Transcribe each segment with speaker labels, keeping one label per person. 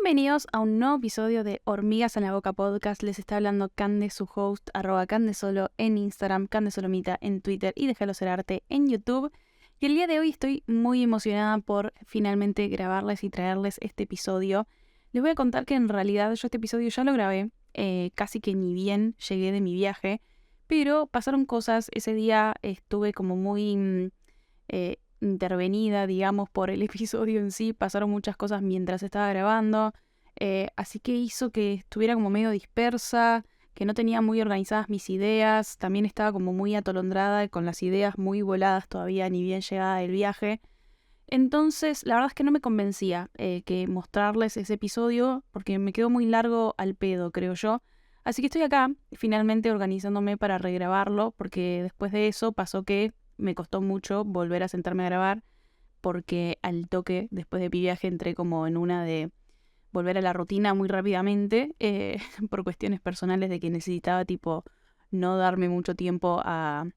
Speaker 1: Bienvenidos a un nuevo episodio de Hormigas en la Boca Podcast. Les está hablando Cande, su host, @candesolo en Instagram, candesolomita en Twitter y Déjalo Ser Arte en YouTube. Y el día de hoy estoy muy emocionada por finalmente grabarles y traerles este episodio. Les voy a contar que en realidad yo este episodio ya lo grabé, casi que ni bien llegué de mi viaje, pero pasaron cosas. Ese día estuve como muy intervenida, digamos, por el episodio en sí. Pasaron muchas cosas mientras estaba grabando, así que hizo que estuviera como medio dispersa, que no tenía muy organizadas mis ideas. También estaba como muy atolondrada, con las ideas muy voladas todavía, ni bien llegada del viaje. Entonces, la verdad es que no me convencía que mostrarles ese episodio, porque me quedó muy largo al pedo, creo yo. Así que estoy acá, finalmente organizándome para regrabarlo, porque después de eso pasó que me costó mucho volver a sentarme a grabar, porque al toque, después de mi viaje, entré como en una de volver a la rutina muy rápidamente, por cuestiones personales de que necesitaba tipo no darme mucho tiempo a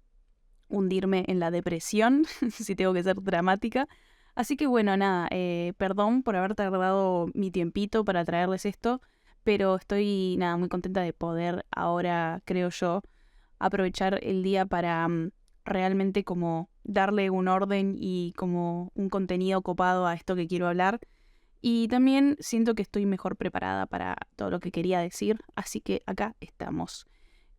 Speaker 1: hundirme en la depresión, si tengo que ser dramática. Así que bueno, nada, perdón por haber tardado mi tiempito para traerles esto, pero estoy nada, muy contenta de poder ahora, creo yo, aprovechar el día para realmente como darle un orden y como un contenido copado a esto que quiero hablar. Y también siento que estoy mejor preparada para todo lo que quería decir, así que acá estamos.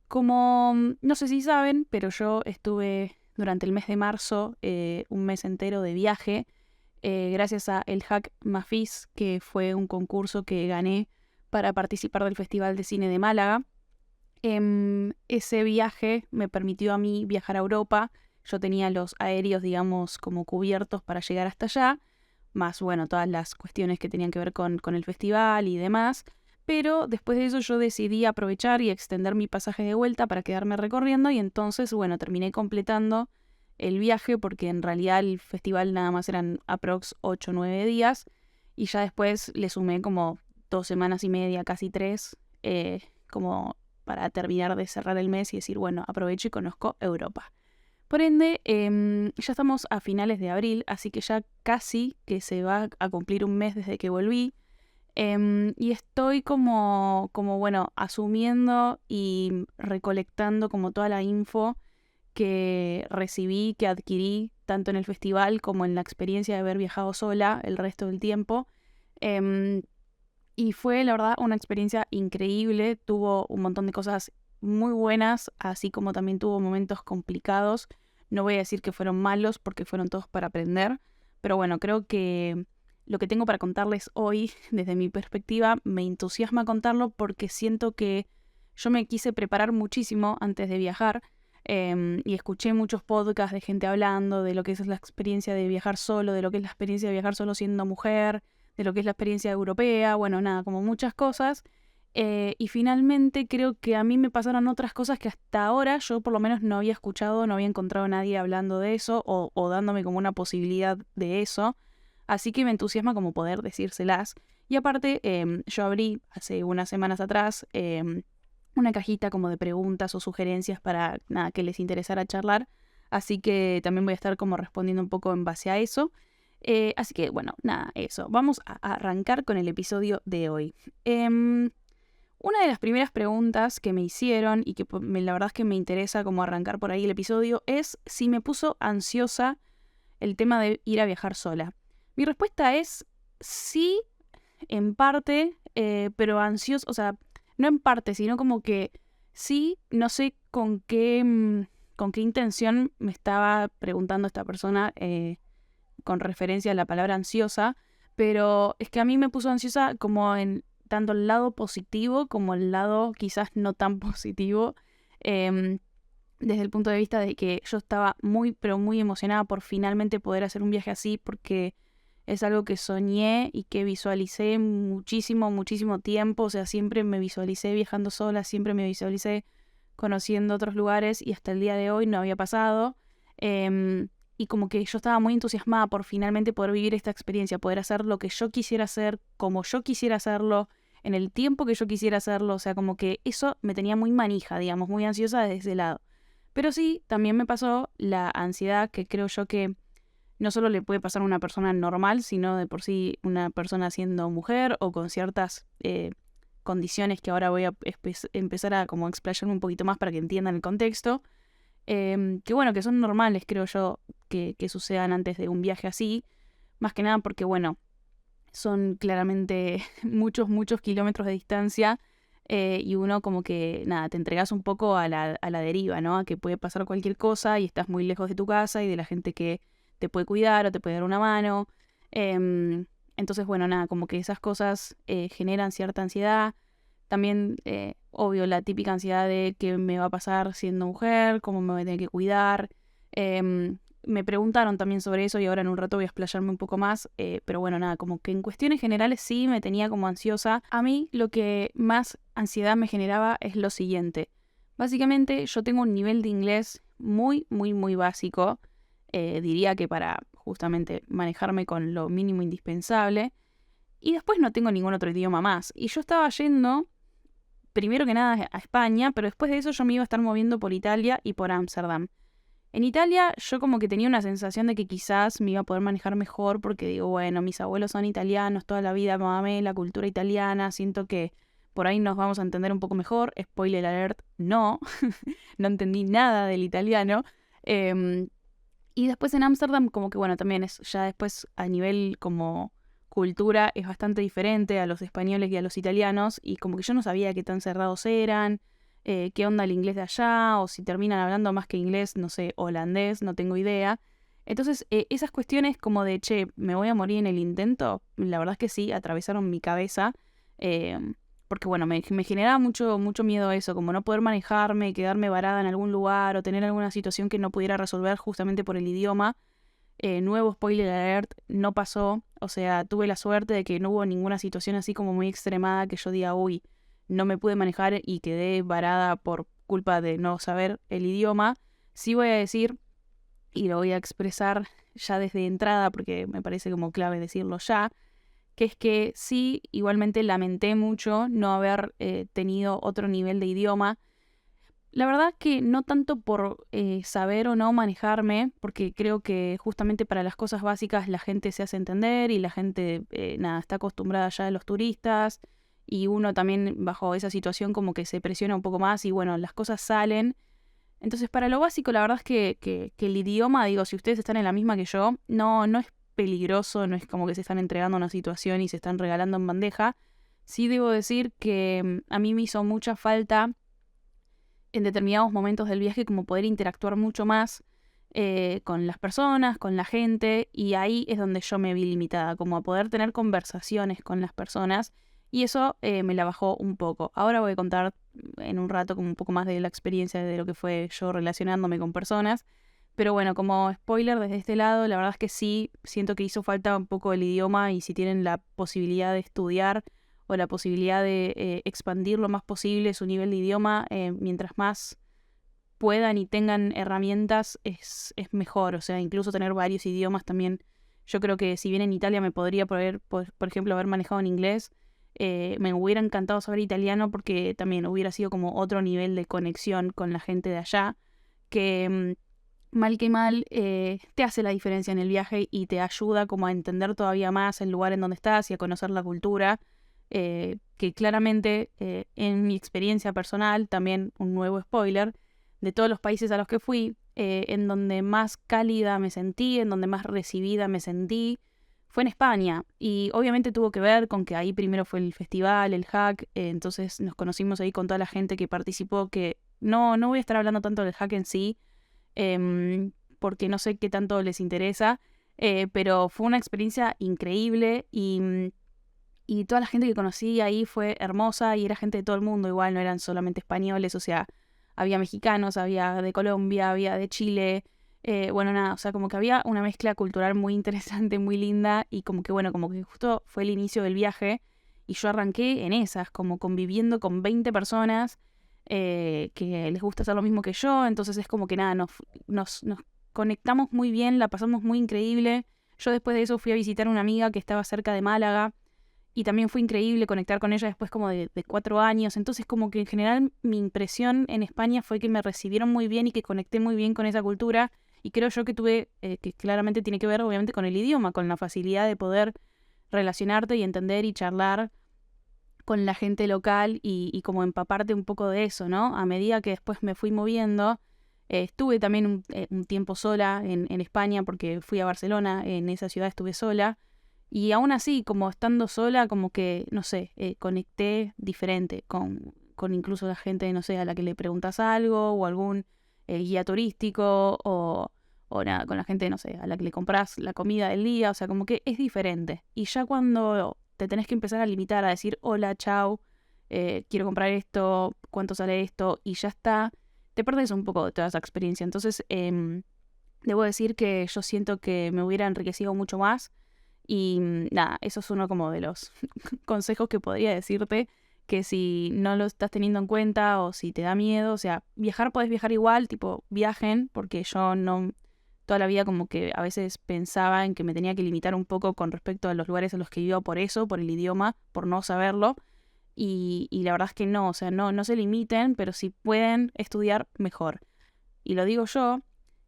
Speaker 1: Como no sé si saben, pero yo estuve durante el mes de marzo un mes entero de viaje, gracias a el Hack Mafis, que fue un concurso que gané para participar del Festival de Cine de Málaga. Ese viaje me permitió a mí viajar a Europa. Yo tenía los aéreos, digamos, como cubiertos para llegar hasta allá, más, bueno, todas las cuestiones que tenían que ver con el festival y demás. Pero después de eso yo decidí aprovechar y extender mi pasaje de vuelta para quedarme recorriendo y entonces, bueno, terminé completando el viaje porque en realidad el festival nada más eran aprox 8 o 9 días y ya después le sumé como 2 semanas y media, casi 3, como para terminar de cerrar el mes y decir, bueno, aprovecho y conozco Europa. Por ende, ya estamos a finales de abril, así que ya casi que se va a cumplir un mes desde que volví. Y estoy como, bueno, asumiendo y recolectando como toda la info que recibí, que adquirí, tanto en el festival como en la experiencia de haber viajado sola el resto del tiempo. Em, y fue, la verdad, una experiencia increíble. Tuvo un montón de cosas muy buenas, así como también tuvo momentos complicados. No voy a decir que fueron malos, porque fueron todos para aprender. Pero bueno, creo que lo que tengo para contarles hoy, desde mi perspectiva, me entusiasma contarlo porque siento que yo me quise preparar muchísimo antes de viajar. Y escuché muchos podcasts de gente hablando de lo que es la experiencia de viajar solo, de lo que es la experiencia de viajar solo siendo mujer, de lo que es la experiencia europea, bueno, nada, como muchas cosas. Y finalmente creo que a mí me pasaron otras cosas que hasta ahora yo por lo menos no había escuchado, no había encontrado a nadie hablando de eso o dándome como una posibilidad de eso. Así que me entusiasma como poder decírselas. Y aparte, yo abrí hace unas semanas atrás una cajita como de preguntas o sugerencias para nada, que les interesara charlar. Así que también voy a estar como respondiendo un poco en base a eso. Así que bueno, nada, eso. Vamos a arrancar con el episodio de hoy. Una de las primeras preguntas que me hicieron y que la verdad es que me interesa como arrancar por ahí el episodio es si me puso ansiosa el tema de ir a viajar sola. Mi respuesta es sí, en parte, pero ansiosa, o sea, no en parte, sino como que sí, no sé con qué intención me estaba preguntando esta persona con referencia a la palabra ansiosa, pero es que a mí me puso ansiosa como en tanto el lado positivo como el lado quizás no tan positivo, em, desde el punto de vista de que yo estaba muy, pero muy emocionada por finalmente poder hacer un viaje así, porque es algo que soñé y que visualicé muchísimo, muchísimo tiempo. O sea, siempre me visualicé viajando sola, siempre me visualicé conociendo otros lugares y hasta el día de hoy no había pasado. Y como que yo estaba muy entusiasmada por finalmente poder vivir esta experiencia, poder hacer lo que yo quisiera hacer, como yo quisiera hacerlo, en el tiempo que yo quisiera hacerlo. O sea, como que eso me tenía muy manija, digamos, muy ansiosa desde ese lado. Pero sí, también me pasó la ansiedad que creo yo que no solo le puede pasar a una persona normal, sino de por sí una persona siendo mujer o con ciertas condiciones que ahora voy a empezar a como explayarme un poquito más para que entiendan el contexto. Que bueno, que son normales, creo yo, que sucedan antes de un viaje así. Más que nada porque, bueno, son claramente muchos kilómetros de distancia y uno como que, nada, te entregas un poco a la deriva, ¿no? A que puede pasar cualquier cosa y estás muy lejos de tu casa y de la gente que te puede cuidar o te puede dar una mano. Entonces, bueno, nada, como que esas cosas generan cierta ansiedad. También, obvio, la típica ansiedad de qué me va a pasar siendo mujer, cómo me voy a tener que cuidar. Me preguntaron también sobre eso y ahora en un rato voy a explayarme un poco más, pero bueno, nada, como que en cuestiones generales sí me tenía como ansiosa. A mí lo que más ansiedad me generaba es lo siguiente. Básicamente yo tengo un nivel de inglés muy básico, diría que para justamente manejarme con lo mínimo indispensable, y después no tengo ningún otro idioma más. Y yo estaba yendo, primero que nada, a España, pero después de eso yo me iba a estar moviendo por Italia y por Ámsterdam. En Italia yo como que tenía una sensación de que quizás me iba a poder manejar mejor porque digo, bueno, mis abuelos son italianos, toda la vida mamé la cultura italiana, siento que por ahí nos vamos a entender un poco mejor. Spoiler alert, no, no entendí nada del italiano. Y después en Ámsterdam como que bueno, también es ya después a nivel como cultura es bastante diferente a los españoles y a los italianos y como que yo no sabía qué tan cerrados eran, qué onda el inglés de allá, o si terminan hablando más que inglés, no sé, holandés, no tengo idea. Entonces, esas cuestiones como de, che, ¿me voy a morir en el intento? La verdad es que sí, atravesaron mi cabeza, eh, porque bueno, me generaba mucho miedo eso, como no poder manejarme, quedarme varada en algún lugar o tener alguna situación que no pudiera resolver justamente por el idioma. Nuevo spoiler alert, no pasó, o sea, tuve la suerte de que no hubo ninguna situación así como muy extremada que yo diga, uy, no me pude manejar y quedé varada por culpa de no saber el idioma. Sí voy a decir, y lo voy a expresar ya desde entrada, porque me parece como clave decirlo ya, que es que sí, igualmente lamenté mucho no haber tenido otro nivel de idioma. La verdad que no tanto por saber o no manejarme, porque creo que justamente para las cosas básicas la gente se hace entender y la gente, nada, está acostumbrada ya a los turistas y uno también bajo esa situación como que se presiona un poco más y bueno, las cosas salen. Entonces para lo básico la verdad es que el idioma, digo, si ustedes están en la misma que yo, no es peligroso, no es como que se están entregando a una situación y se están regalando en bandeja. Sí debo decir que a mí me hizo mucha falta en determinados momentos del viaje como poder interactuar mucho más con las personas, con la gente, y ahí es donde yo me vi limitada, como a poder tener conversaciones con las personas, y eso me la bajó un poco. Ahora voy a contar en un rato como un poco más de la experiencia de lo que fue yo relacionándome con personas, pero bueno, como spoiler desde este lado, la verdad es que sí, siento que hizo falta un poco el idioma y si tienen la posibilidad de estudiar o la posibilidad de expandir lo más posible su nivel de idioma, mientras más puedan y tengan herramientas, es mejor. O sea, incluso tener varios idiomas también. Yo creo que si bien en Italia me podría por ejemplo, haber manejado en inglés, me hubiera encantado saber italiano porque también hubiera sido como otro nivel de conexión con la gente de allá, que mal que mal te hace la diferencia en el viaje y te ayuda como a entender todavía más el lugar en donde estás y a conocer la cultura. Que claramente en mi experiencia personal, también un nuevo spoiler, de todos los países a los que fui, en donde más cálida me sentí, en donde más recibida me sentí, fue en España. Y obviamente tuvo que ver con que ahí primero fue el festival, el hack, entonces nos conocimos ahí con toda la gente que participó, que no voy a estar hablando tanto del hack en sí, porque no sé qué tanto les interesa, pero fue una experiencia increíble y toda la gente que conocí ahí fue hermosa y era gente de todo el mundo, igual no eran solamente españoles, o sea, había mexicanos, había de Colombia, había de Chile, bueno, nada, o sea, como que había una mezcla cultural muy interesante, muy linda y como que, bueno, como que justo fue el inicio del viaje y yo arranqué en esas, como conviviendo con 20 personas que les gusta hacer lo mismo que yo, entonces es como que nada, nos conectamos muy bien, la pasamos muy increíble. Yo después de eso fui a visitar a una amiga que estaba cerca de Málaga y también fue increíble conectar con ella después como de 4 años. Entonces como que en general mi impresión en España fue que me recibieron muy bien y que conecté muy bien con esa cultura. Y creo yo que que claramente tiene que ver obviamente con el idioma, con la facilidad de poder relacionarte y entender y charlar con la gente local y como empaparte un poco de eso, ¿no? A medida que después me fui moviendo, estuve también un tiempo sola en España porque fui a Barcelona, en esa ciudad estuve sola. Y aún así, como estando sola, como que, no sé, conecté diferente con incluso la gente, no sé, a la que le preguntas algo o algún guía turístico o nada, con la gente, no sé, a la que le compras la comida del día, o sea, como que es diferente. Y ya cuando te tenés que empezar a limitar a decir, hola, chau, quiero comprar esto, cuánto sale esto, y ya está, te perdés un poco de toda esa experiencia. Entonces, debo decir que yo siento que me hubiera enriquecido mucho más y nada, eso es uno como de los consejos que podría decirte, que si no lo estás teniendo en cuenta o si te da miedo, o sea, viajar podés viajar igual, tipo viajen, porque yo no, toda la vida como que a veces pensaba en que me tenía que limitar un poco con respecto a los lugares a los que iba por eso, por el idioma, por no saberlo. Y la verdad es que no, o sea, no se limiten, pero si pueden estudiar, mejor. Y lo digo yo,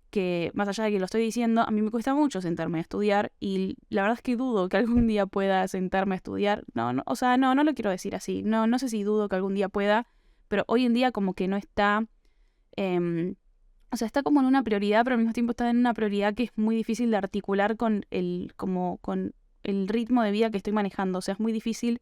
Speaker 1: que más allá de que lo estoy diciendo, a mí me cuesta mucho sentarme a estudiar y la verdad es que dudo que algún día pueda sentarme a estudiar. No, o sea, no lo quiero decir así. No sé si dudo que algún día pueda, pero hoy en día como que no está, em, o sea, está como en una prioridad, pero al mismo tiempo está en una prioridad que es muy difícil de articular con el ritmo de vida que estoy manejando. O sea, es muy difícil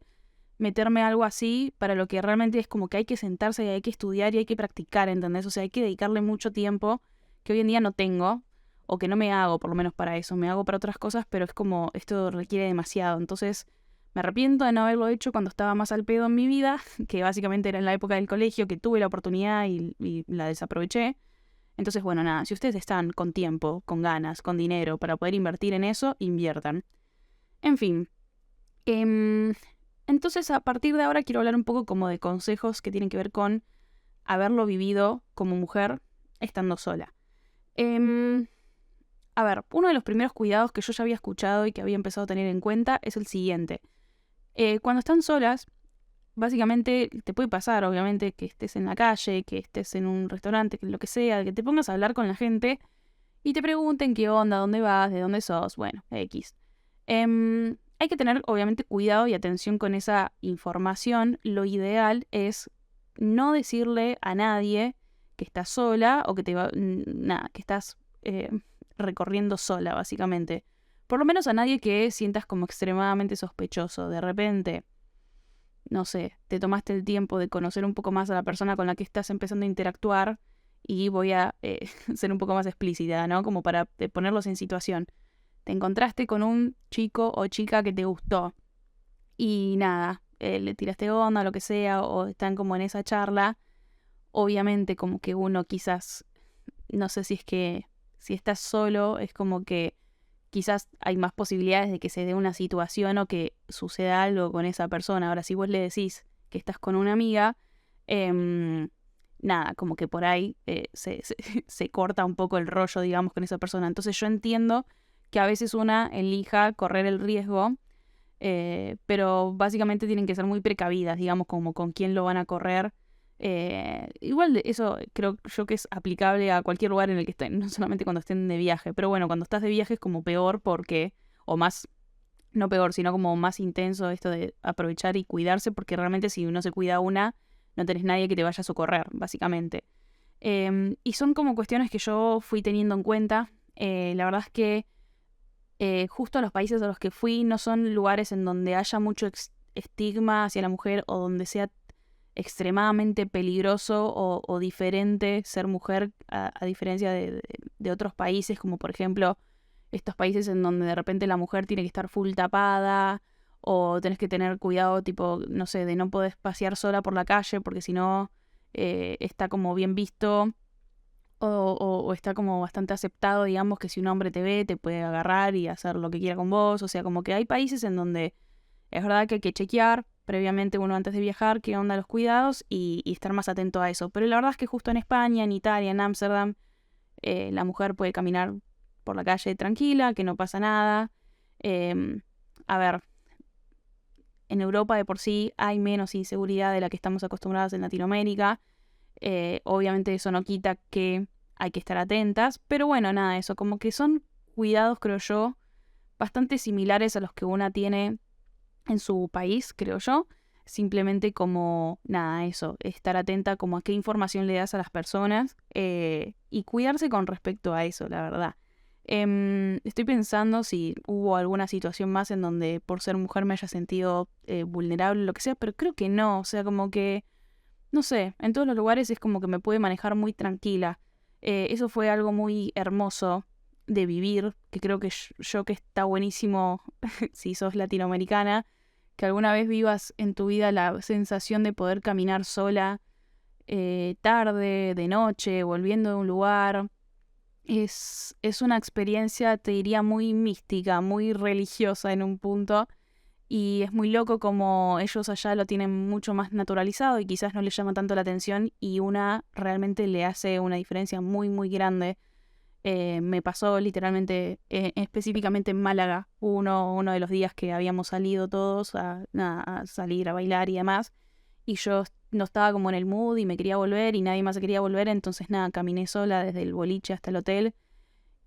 Speaker 1: meterme a algo así para lo que realmente es como que hay que sentarse y hay que estudiar y hay que practicar, ¿entendés? O sea, hay que dedicarle mucho tiempo que hoy en día no tengo o que no me hago, por lo menos para eso. Me hago para otras cosas, pero es como esto requiere demasiado. Entonces, me arrepiento de no haberlo hecho cuando estaba más al pedo en mi vida, que básicamente era en la época del colegio, que tuve la oportunidad y la desaproveché. Entonces, bueno, nada, si ustedes están con tiempo, con ganas, con dinero para poder invertir en eso, inviertan. En fin. em, entonces, a partir de ahora quiero hablar un poco como de consejos que tienen que ver con haberlo vivido como mujer estando sola. Em, a ver, uno de los primeros cuidados que yo ya había escuchado y que había empezado a tener en cuenta es el siguiente. Cuando están solas, básicamente te puede pasar, obviamente, que estés en la calle, que estés en un restaurante, que lo que sea, que te pongas a hablar con la gente y te pregunten qué onda, dónde vas, de dónde sos, bueno, X. Hay que tener, obviamente, cuidado y atención con esa información. Lo ideal es no decirle a nadie que estás sola o que nada, que estás recorriendo sola, básicamente. Por lo menos a nadie que sientas como extremadamente sospechoso. De repente, no sé, te tomaste el tiempo de conocer un poco más a la persona con la que estás empezando a interactuar y voy a ser un poco más explícita, ¿no? Como para ponerlos en situación. Te encontraste con un chico o chica que te gustó y nada, le tiraste onda, lo que sea, o están como en esa charla. Obviamente como que uno quizás, no sé si es que si estás solo, es como que quizás hay más posibilidades de que se dé una situación o que suceda algo con esa persona. Ahora, si vos le decís que estás con una amiga, nada, como que por ahí se corta un poco el rollo, digamos, con esa persona. Entonces yo entiendo que a veces una elija correr el riesgo, pero básicamente tienen que ser muy precavidas, digamos, como con quién lo van a correr. Igual eso creo yo que es aplicable a cualquier lugar en el que estén, no solamente cuando estén de viaje, pero bueno, cuando estás de viaje es como peor porque, o más, no peor, sino como más intenso esto de aprovechar y cuidarse, porque realmente si uno se cuida una, no tenés nadie que te vaya a socorrer, básicamente. Y son como cuestiones que yo fui teniendo en cuenta. La verdad es que justo los países a los que fui no son lugares en donde haya mucho estigma hacia la mujer o donde sea extremadamente peligroso o diferente ser mujer a diferencia de otros países, como por ejemplo estos países en donde de repente la mujer tiene que estar full tapada o tenés que tener cuidado tipo, no sé, de no poder pasear sola por la calle porque si no está como bien visto o está como bastante aceptado, digamos, que si un hombre te ve te puede agarrar y hacer lo que quiera con vos, o sea, como que hay países en donde es verdad que hay que chequear previamente uno antes de viajar qué onda los cuidados y estar más atento a eso. Pero la verdad es que justo en España, en Italia, en Ámsterdam, la mujer puede caminar por la calle tranquila, que no pasa nada. A ver, en Europa de por sí hay menos inseguridad de la que estamos acostumbrados en Latinoamérica. Obviamente eso no quita que hay que estar atentas. Pero bueno, nada, eso, como que son cuidados, creo yo, bastante similares a los que una tiene en su país, creo yo. Simplemente como, nada, eso, estar atenta como a qué información le das a las personas y cuidarse con respecto a eso, la verdad. Estoy pensando si hubo alguna situación más en donde por ser mujer me haya sentido vulnerable o lo que sea, pero creo que no, o sea, como que, no sé, en todos los lugares es como que me puede manejar muy tranquila. Eso fue algo muy hermoso de vivir, que creo que yo que está buenísimo si sos latinoamericana, que alguna vez vivas en tu vida la sensación de poder caminar sola tarde, de noche, volviendo de un lugar. Es una experiencia, te diría, muy mística, muy religiosa en un punto. Y es muy loco como ellos allá lo tienen mucho más naturalizado y quizás no les llama tanto la atención y una realmente le hace una diferencia muy, muy grande. Me pasó literalmente, específicamente en Málaga, uno de los días que habíamos salido todos a salir a bailar y demás, y yo no estaba como en el mood y me quería volver y nadie más se quería volver, entonces nada, caminé sola desde el boliche hasta el hotel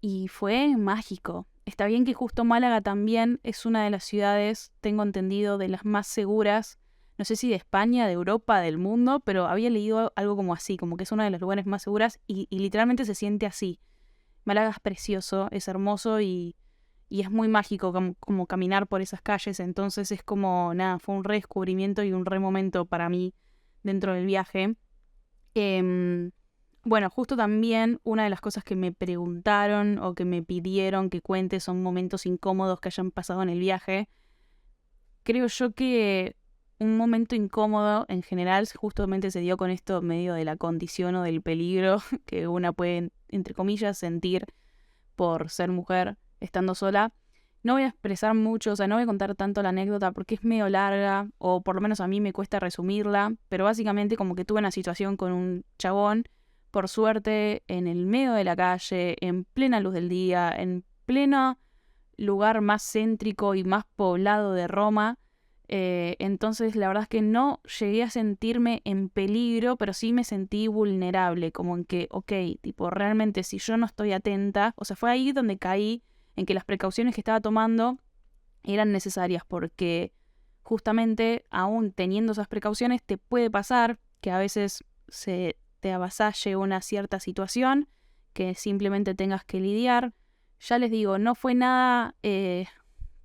Speaker 1: y fue mágico. Está bien que justo Málaga también es una de las ciudades, tengo entendido, de las más seguras, no sé si de España, de Europa, del mundo, pero había leído algo como así, como que es una de las lugares más seguras y literalmente se siente así. Málaga es precioso, es hermoso y es muy mágico como caminar por esas calles, entonces es como, nada, fue un redescubrimiento y un remomento para mí dentro del viaje. Em, bueno, justo también una de las cosas que me preguntaron o que me pidieron que cuente son momentos incómodos que hayan pasado en el viaje. Creo yo que un momento incómodo en general justamente se dio con esto medio de la condición o del peligro que una puede, entre comillas, sentir por ser mujer estando sola. No voy a expresar mucho, o sea, no voy a contar tanto la anécdota porque es medio larga, o por lo menos a mí me cuesta resumirla, pero básicamente como que tuve una situación con un chabón, por suerte, en el medio de la calle, en plena luz del día, en pleno lugar más céntrico y más poblado de Roma. Entonces la verdad es que no llegué a sentirme en peligro, pero sí me sentí vulnerable, como en que, ok, tipo, realmente si yo no estoy atenta, o sea, fue ahí donde caí en que las precauciones que estaba tomando eran necesarias, porque justamente aún teniendo esas precauciones te puede pasar que a veces se te avasalle una cierta situación que simplemente tengas que lidiar. Ya les digo, no fue nada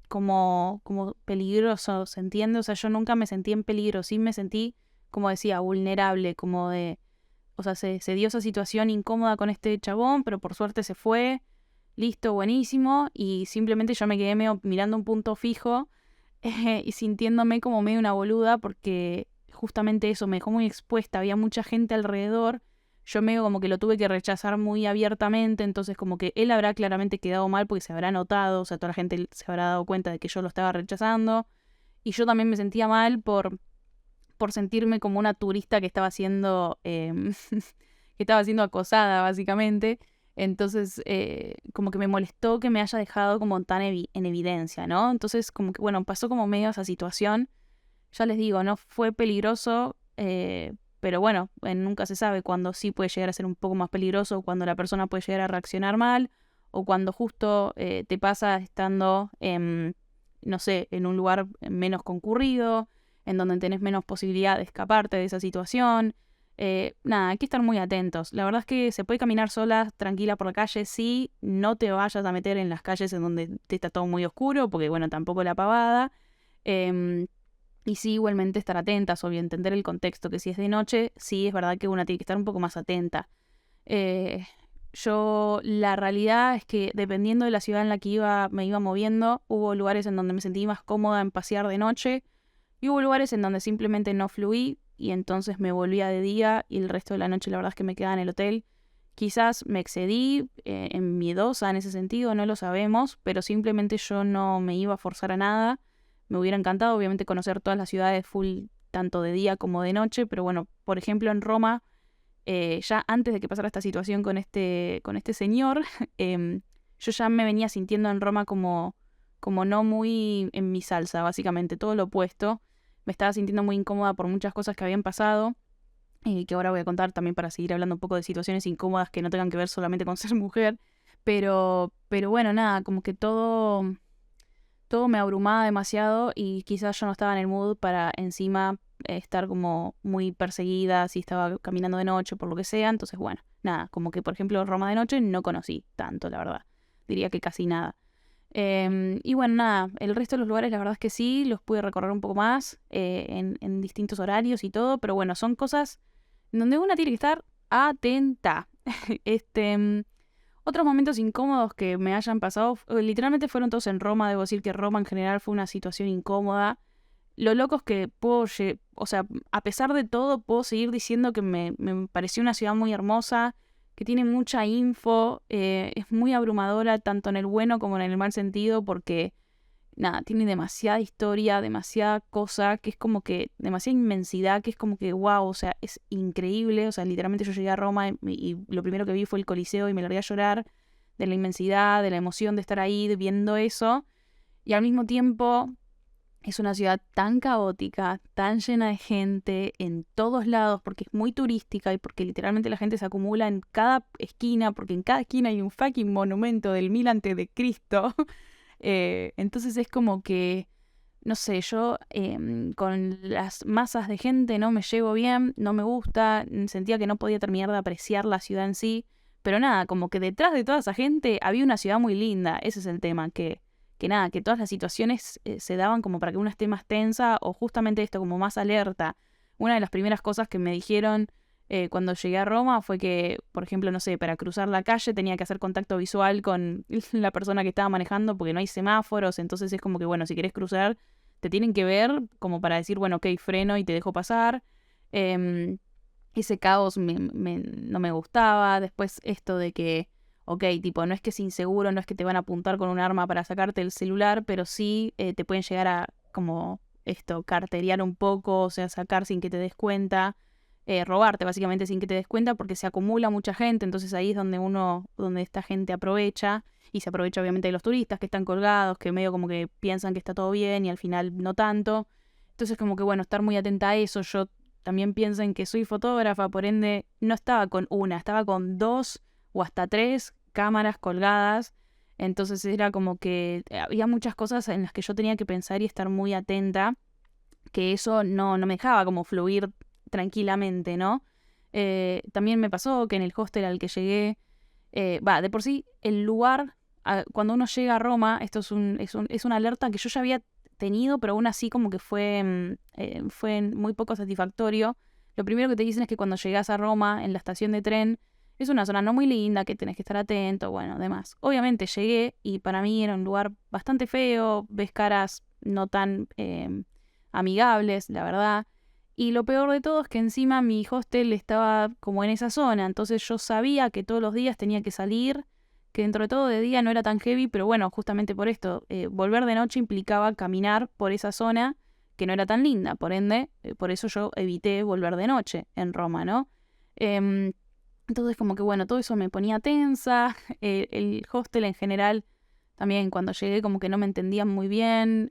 Speaker 1: como peligroso, ¿se entiende? O sea, yo nunca me sentí en peligro, sí me sentí, como decía, vulnerable, como de, o sea, se dio esa situación incómoda con este chabón, pero por suerte se fue, listo, buenísimo, y simplemente yo me quedé medio mirando un punto fijo y sintiéndome como medio una boluda porque justamente eso me dejó muy expuesta, había mucha gente alrededor. Yo medio como que lo tuve que rechazar muy abiertamente, entonces como que él habrá claramente quedado mal porque se habrá notado, o sea, toda la gente se habrá dado cuenta de que yo lo estaba rechazando. Y yo también me sentía mal por sentirme como una turista que estaba siendo, que estaba siendo acosada, básicamente. Entonces, como que me molestó que me haya dejado como tan en evidencia, ¿no? Entonces, como que, bueno, pasó como medio esa situación. Ya les digo, no fue peligroso, pero bueno, nunca se sabe cuándo sí puede llegar a ser un poco más peligroso, cuando la persona puede llegar a reaccionar mal, o cuando justo te pasa estando, no sé, en un lugar menos concurrido, en donde tenés menos posibilidad de escaparte de esa situación. Nada, hay que estar muy atentos. La verdad es que se puede caminar sola, tranquila por la calle, sí, no te vayas a meter en las calles en donde te está todo muy oscuro, porque bueno, tampoco la pavada. Em, y sí, igualmente estar atentas, obvio, entender el contexto, que si es de noche, sí es verdad que una tiene que estar un poco más atenta. Eh, la realidad es que dependiendo de la ciudad en la que me iba moviendo, hubo lugares en donde me sentí más cómoda en pasear de noche y hubo lugares en donde simplemente no fluí y entonces me volvía de día y el resto de la noche la verdad es que me quedaba en el hotel. Quizás me excedí en miedosa en ese sentido, no lo sabemos, pero simplemente yo no me iba a forzar a nada. Me hubiera encantado, obviamente, conocer todas las ciudades full, tanto de día como de noche, pero bueno, por ejemplo, en Roma, ya antes de que pasara esta situación con este señor, yo ya me venía sintiendo en Roma como no muy en mi salsa, básicamente, todo lo opuesto. Me estaba sintiendo muy incómoda por muchas cosas que habían pasado. que ahora voy a contar también para seguir hablando un poco de situaciones incómodas que no tengan que ver solamente con ser mujer. Pero bueno, nada, como que todo me abrumaba demasiado y quizás yo no estaba en el mood para encima estar como muy perseguida si estaba caminando de noche, por lo que sea. Entonces, bueno, nada, como que por ejemplo Roma de noche no conocí tanto, la verdad. Diría que casi nada. Y bueno, nada, el resto de los lugares la verdad es que sí, los pude recorrer un poco más en distintos horarios y todo, pero bueno, son cosas donde una tiene que estar atenta. este, Otros momentos incómodos que me hayan pasado, literalmente fueron todos en Roma, debo decir que Roma en general fue una situación incómoda. Lo loco es que o sea, a pesar de todo, puedo seguir diciendo que me pareció una ciudad muy hermosa, que tiene mucha info, es muy abrumadora tanto en el bueno como en el mal sentido, porque nada, tiene demasiada historia, demasiada cosa, que es como que, demasiada inmensidad, que es como que, wow, o sea, es increíble, o sea, literalmente yo llegué a Roma y lo primero que vi fue el Coliseo y me largué a llorar de la inmensidad, de la emoción de estar ahí viendo eso, y al mismo tiempo es una ciudad tan caótica, tan llena de gente en todos lados, porque es muy turística y porque literalmente la gente se acumula en cada esquina, porque en cada esquina hay un fucking monumento del 1000 antes de Cristo. Entonces es como que, no sé, yo con las masas de gente no me llevo bien, no me gusta, sentía que no podía terminar de apreciar la ciudad en sí, pero nada, como que detrás de toda esa gente había una ciudad muy linda, ese es el tema, que nada, que todas las situaciones se daban como para que una esté más tensa o justamente esto, como más alerta. Una de las primeras cosas que me dijeron cuando llegué a Roma fue que, por ejemplo, no sé, para cruzar la calle tenía que hacer contacto visual con la persona que estaba manejando porque no hay semáforos, entonces es como que, bueno, si querés cruzar, te tienen que ver como para decir, bueno, ok, freno y te dejo pasar. Em, Ese caos no me gustaba. Después esto de que, ok, tipo, no es que es inseguro, no es que te van a apuntar con un arma para sacarte el celular, pero sí te pueden llegar a, como esto, carterear un poco, o sea, sacar sin que te des cuenta, robarte básicamente sin que te des cuenta, porque se acumula mucha gente, entonces ahí es donde esta gente aprovecha, y se aprovecha obviamente de los turistas que están colgados, que medio como que piensan que está todo bien y al final no tanto. Entonces como que bueno, estar muy atenta a eso. Yo también pienso en que soy fotógrafa, por ende no estaba con una, estaba con 2 o hasta 3 cámaras colgadas. Entonces era como que había muchas cosas en las que yo tenía que pensar y estar muy atenta, que eso no me dejaba como fluir tranquilamente, ¿no? También me pasó que en el hostel al que llegué, de por sí, el lugar, cuando uno llega a Roma, esto es una alerta que yo ya había tenido, pero aún así como que fue muy poco satisfactorio. Lo primero que te dicen es que cuando llegas a Roma, en la estación de tren, es una zona no muy linda, que tenés que estar atento, bueno, demás. Obviamente llegué y para mí era un lugar bastante feo, ves caras no tan amigables, la verdad. Y lo peor de todo es que encima mi hostel estaba como en esa zona, entonces yo sabía que todos los días tenía que salir, que dentro de todo de día no era tan heavy, pero bueno, justamente por esto, volver de noche implicaba caminar por esa zona que no era tan linda, por ende, por eso yo evité volver de noche en Roma, ¿no? Em, entonces como que bueno, todo eso me ponía tensa, el hostel en general también cuando llegué como que no me entendían muy bien,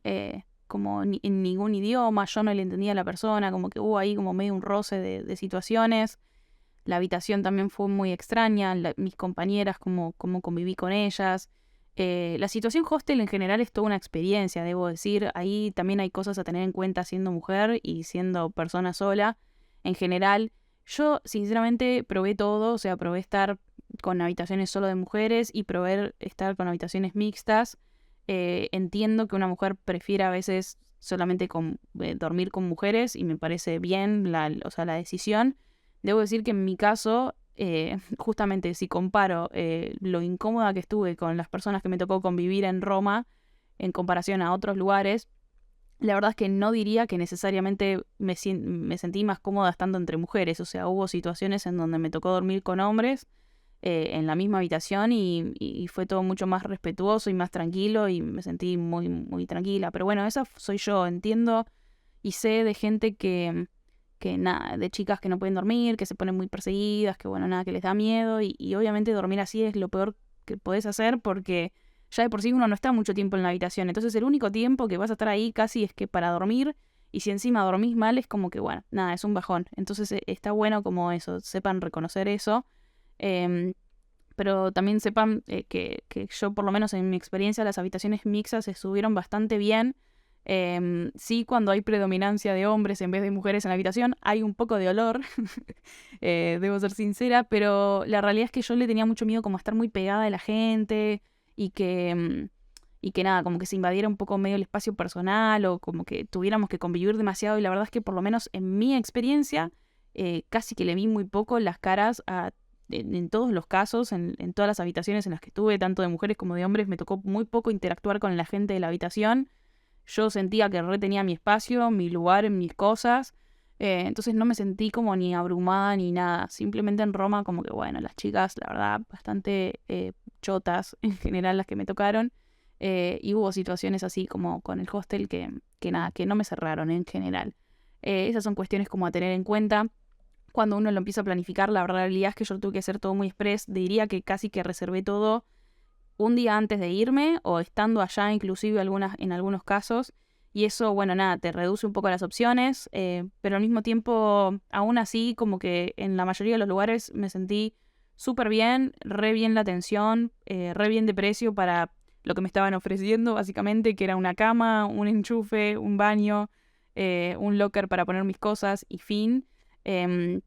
Speaker 1: como en ningún idioma, yo no le entendía a la persona, como que hubo ahí como medio un roce de situaciones. La habitación también fue muy extraña, mis compañeras, como conviví con ellas. La situación hostel en general es toda una experiencia, debo decir. Ahí también hay cosas a tener en cuenta siendo mujer y siendo persona sola. En general, yo sinceramente probé todo, o sea, probé estar con habitaciones solo de mujeres y probé estar con habitaciones mixtas. Entiendo que una mujer prefiere a veces solamente dormir con mujeres y me parece bien o sea, la decisión. Debo decir que en mi caso, justamente si comparo lo incómoda que estuve con las personas que me tocó convivir en Roma en comparación a otros lugares, la verdad es que no diría que necesariamente me sentí más cómoda estando entre mujeres. O sea, hubo situaciones en donde me tocó dormir con hombres en la misma habitación y fue todo mucho más respetuoso y más tranquilo y me sentí muy, muy tranquila. Pero bueno, esa soy yo, entiendo y sé de gente que nada, de chicas que no pueden dormir, que se ponen muy perseguidas, que bueno, nada, que les da miedo y obviamente dormir así es lo peor que podés hacer porque ya de por sí uno no está mucho tiempo en la habitación, entonces el único tiempo que vas a estar ahí casi es que para dormir Y si encima dormís mal, es como que, bueno, nada, es un bajón. Entonces está bueno como eso, sepan reconocer eso. Em, pero también sepan que yo, por lo menos en mi experiencia, las habitaciones mixtas estuvieron bastante bien. Sí, cuando hay predominancia de hombres en vez de mujeres en la habitación, hay un poco de olor, debo ser sincera, pero la realidad es que yo le tenía mucho miedo como a estar muy pegada de la gente y que nada, como que se invadiera un poco medio el espacio personal o como que tuviéramos que convivir demasiado y la verdad es que por lo menos en mi experiencia casi que le vi muy poco las caras en todos los casos, en todas las habitaciones en las que estuve, tanto de mujeres como de hombres, me tocó muy poco interactuar con la gente de la habitación. Yo sentía que retenía mi espacio, mi lugar, mis cosas. Entonces no me sentí como ni abrumada ni nada. Simplemente en Roma como que, bueno, las chicas, la verdad, bastante chotas en general las que me tocaron. Y hubo situaciones así como con el hostel que nada, que no me cerraron en general. Esas son cuestiones como a tener en cuenta. Cuando uno lo empieza a planificar, la realidad es que yo tuve que hacer todo muy express. Diría que casi que reservé todo un día antes de irme o estando allá inclusive en algunos casos. Y eso, bueno, nada, te reduce un poco las opciones, pero al mismo tiempo, aún así, como que en la mayoría de los lugares me sentí súper bien, re bien la atención, re bien de precio para lo que me estaban ofreciendo, básicamente, que era una cama, un enchufe, un baño, un locker para poner mis cosas y fin. Em,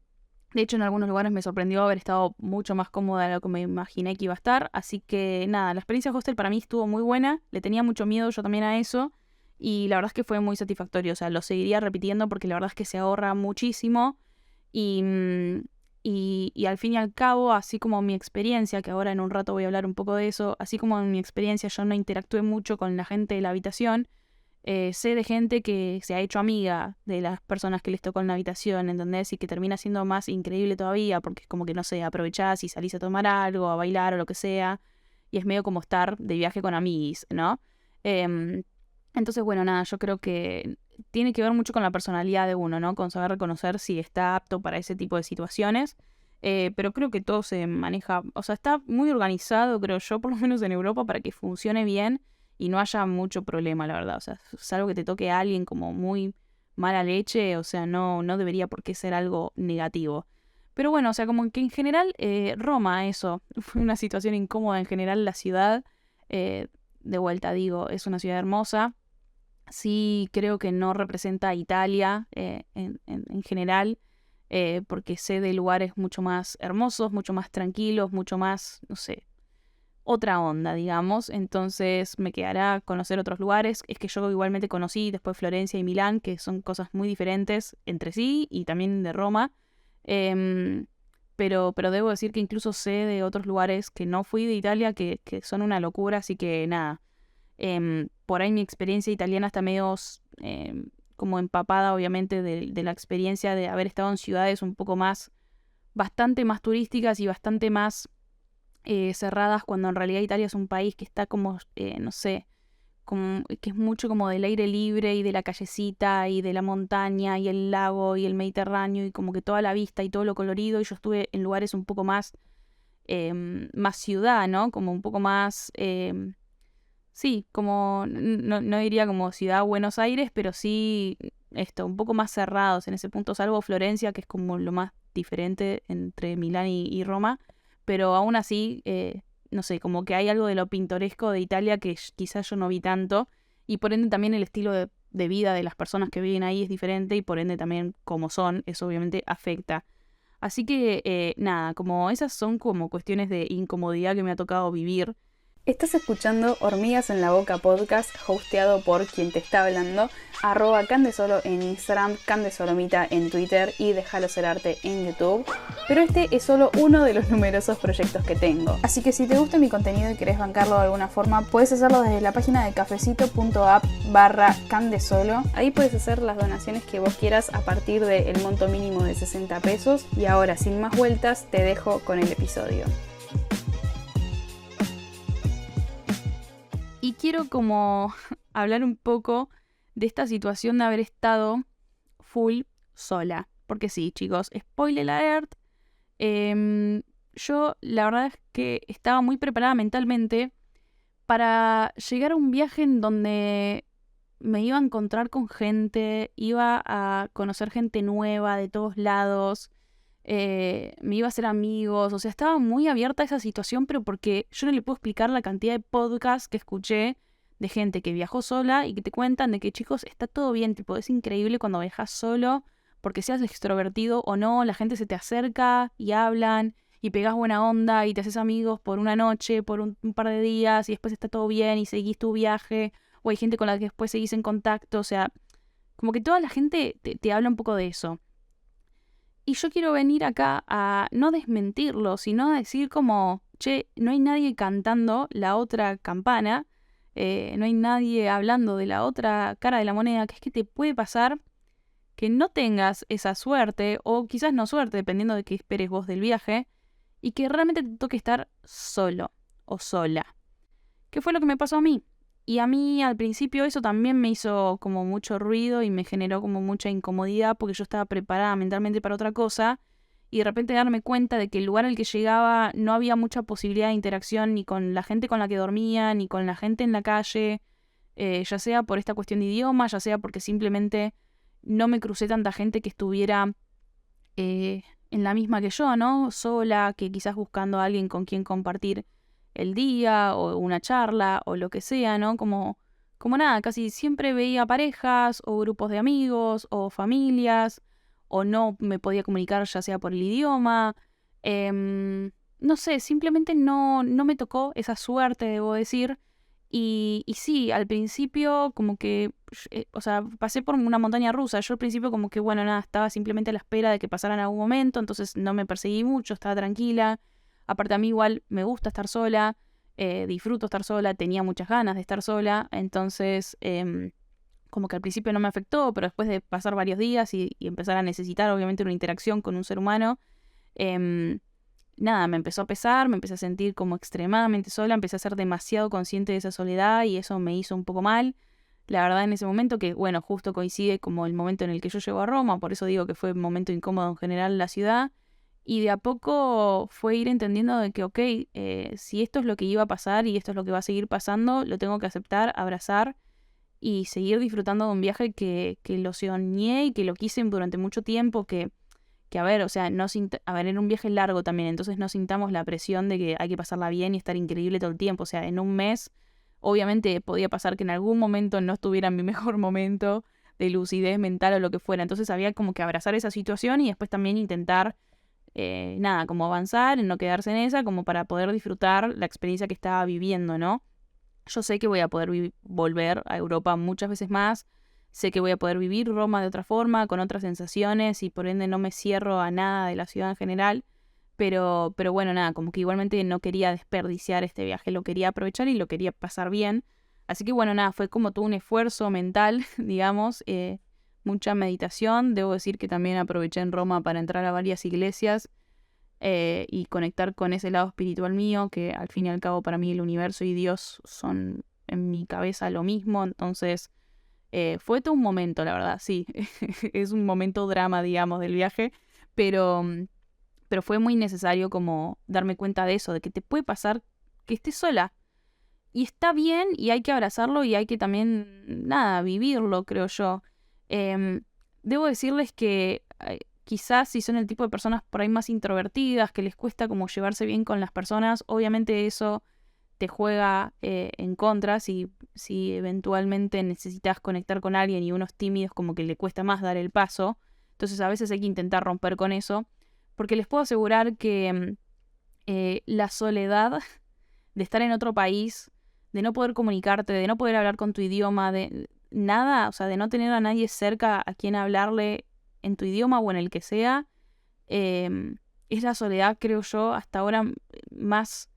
Speaker 1: de hecho, en algunos lugares me sorprendió haber estado mucho más cómoda de lo que me imaginé que iba a estar. Así que nada, la experiencia hostel para mí estuvo muy buena. Le tenía mucho miedo yo también a eso. Y la verdad es que fue muy satisfactorio. O sea, lo seguiría repitiendo porque la verdad es que se ahorra muchísimo. Y, y al fin y al cabo, así como mi experiencia, que ahora en un rato voy a hablar un poco de eso, así como en mi experiencia yo no interactué mucho con la gente de la habitación, sé de gente que se ha hecho amiga de las personas que les tocó en la habitación, ¿entendés? Y que termina siendo más increíble todavía, porque es como que, no sé, aprovechás y salís a tomar algo, a bailar o lo que sea, y es medio como estar de viaje con amiguis, ¿no? Em, entonces, bueno, nada, yo creo que tiene que ver mucho con la personalidad de uno, ¿no? Con saber reconocer si está apto para ese tipo de situaciones. Pero creo que todo se maneja, o sea, está muy organizado, creo yo, por lo menos en Europa, para que funcione bien y no haya mucho problema, la verdad. O sea, salvo que te toque a alguien como muy mala leche, o sea, no debería por qué ser algo negativo. Pero bueno, o sea, como que en general Roma, eso, fue una situación incómoda en general la ciudad. De vuelta digo, es una ciudad hermosa. Sí creo que no representa a Italia en general, porque sé de lugares mucho más hermosos, mucho más tranquilos, mucho más, no sé, otra onda, digamos. Entonces me quedará conocer otros lugares. Es que yo igualmente conocí después Florencia y Milán, que son cosas muy diferentes entre sí y también de Roma. Em, pero debo decir que incluso sé de otros lugares que no fui de Italia que son una locura, así que nada. Por ahí mi experiencia italiana está medio como empapada, obviamente, de la experiencia de haber estado en ciudades un poco más, bastante más turísticas y bastante más cerradas, cuando en realidad Italia es un país que está como, no sé, como, que es mucho como del aire libre y de la callecita y de la montaña y el lago y el Mediterráneo y como que toda la vista y todo lo colorido. Y yo estuve en lugares un poco más, más ciudad, ¿no? Como un poco más, sí, como, no diría como ciudad Buenos Aires, pero sí esto, un poco más cerrados en ese punto, salvo Florencia, que es como lo más diferente entre Milán y Roma, pero aún así, no sé, como que hay algo de lo pintoresco de Italia que quizás yo no vi tanto, y por ende también el estilo de vida de las personas que viven ahí es diferente, y por ende también como son, eso obviamente afecta. Así que nada, como esas son como cuestiones de incomodidad que me ha tocado vivir.
Speaker 2: Estás escuchando Hormigas en la Boca podcast, hosteado por quien te está hablando, @candesolo en Instagram, candesolomita en Twitter y Déjalo Ser Arte en YouTube. Pero este es solo uno de los numerosos proyectos que tengo. Así que si te gusta mi contenido y querés bancarlo de alguna forma, puedes hacerlo desde la página de cafecito.app/candesolo. Ahí puedes hacer las donaciones que vos quieras a partir del monto mínimo de 60 pesos. Y ahora, sin más vueltas, te dejo con el episodio.
Speaker 1: Y quiero como hablar un poco de esta situación de haber estado full sola. Porque sí, chicos, spoiler alert. Yo la verdad es que estaba muy preparada mentalmente para llegar a un viaje en donde me iba a encontrar con gente, iba a conocer gente nueva de todos lados, me iba a hacer amigos, o sea, estaba muy abierta a esa situación, pero porque yo no le puedo explicar la cantidad de podcasts que escuché de gente que viajó sola y que te cuentan de que, chicos, está todo bien, tipo, es increíble cuando viajas solo, porque seas extrovertido o no, la gente se te acerca y hablan y pegas buena onda y te haces amigos por una noche, por un par de días y después está todo bien y seguís tu viaje, o hay gente con la que después seguís en contacto, o sea, como que toda la gente te habla un poco de eso. Y yo quiero venir acá a no desmentirlo, sino a decir como, che, no hay nadie cantando la otra campana, no hay nadie hablando de la otra cara de la moneda, que es que te puede pasar que no tengas esa suerte, o quizás no suerte, dependiendo de qué esperes vos del viaje, y que realmente te toque estar solo o sola. ¿Qué fue lo que me pasó a mí? Y a mí al principio eso también me hizo como mucho ruido y me generó como mucha incomodidad porque yo estaba preparada mentalmente para otra cosa y de repente darme cuenta de que el lugar al que llegaba no había mucha posibilidad de interacción ni con la gente con la que dormía, ni con la gente en la calle, ya sea por esta cuestión de idioma, ya sea porque simplemente no me crucé tanta gente que estuviera en la misma que yo, ¿no? Sola, que quizás buscando a alguien con quien compartir el día o una charla o lo que sea, ¿no? Como nada, casi siempre veía parejas o grupos de amigos o familias o no me podía comunicar ya sea por el idioma. No sé, simplemente no me tocó esa suerte, debo decir. Y sí, al principio como que, o sea, pasé por una montaña rusa. Yo al principio como que, bueno, nada, estaba simplemente a la espera de que pasara en algún momento, entonces no me perseguí mucho, estaba tranquila. Aparte a mí igual me gusta estar sola, disfruto estar sola, tenía muchas ganas de estar sola, entonces como que al principio no me afectó, pero después de pasar varios días y empezar a necesitar obviamente una interacción con un ser humano, em, nada, me empezó a pesar, me empecé a sentir como extremadamente sola, empecé a ser demasiado consciente de esa soledad y eso me hizo un poco mal. La verdad en ese momento que, bueno, justo coincide como el momento en el que yo llego a Roma, por eso digo que fue un momento incómodo en general en la ciudad. Y de a poco fue ir entendiendo de que, ok, si esto es lo que iba a pasar y esto es lo que va a seguir pasando, lo tengo que aceptar, abrazar y seguir disfrutando de un viaje que lo soñé y que lo quise durante mucho tiempo, que a ver, o sea, a ver, era un viaje largo también, entonces no sintamos la presión de que hay que pasarla bien y estar increíble todo el tiempo. O sea, en un mes, obviamente podía pasar que en algún momento no estuviera en mi mejor momento de lucidez mental o lo que fuera. Entonces había como que abrazar esa situación y después también intentar nada, como avanzar, en no quedarse en esa, como para poder disfrutar la experiencia que estaba viviendo, ¿no? Yo sé que voy a poder volver a Europa muchas veces más, sé que voy a poder vivir Roma de otra forma, con otras sensaciones y por ende no me cierro a nada de la ciudad en general, pero bueno, nada, como que igualmente no quería desperdiciar este viaje, lo quería aprovechar y lo quería pasar bien. Así que bueno, nada, fue como todo un esfuerzo mental, digamos, mucha meditación. Debo decir que también aproveché en Roma para entrar a varias iglesias y conectar con ese lado espiritual mío, que al fin y al cabo para mí el universo y Dios son en mi cabeza lo mismo. Entonces fue todo un momento, la verdad, sí. Es un momento drama, digamos, del viaje, pero, pero fue muy necesario como darme cuenta de eso, de que te puede pasar que estés sola. Y está bien y hay que abrazarlo y hay que también, nada, vivirlo, creo yo. Debo decirles que quizás si son el tipo de personas por ahí más introvertidas, que les cuesta como llevarse bien con las personas, obviamente eso te juega en contra si eventualmente necesitas conectar con alguien y uno es tímido, es como que le cuesta más dar el paso. Entonces a veces hay que intentar romper con eso, porque les puedo asegurar que la soledad de estar en otro país, de no poder comunicarte, de no poder hablar con tu idioma, de nada, o sea, de no tener a nadie cerca a quien hablarle en tu idioma o en el que sea, es la soledad, creo yo, hasta ahora más,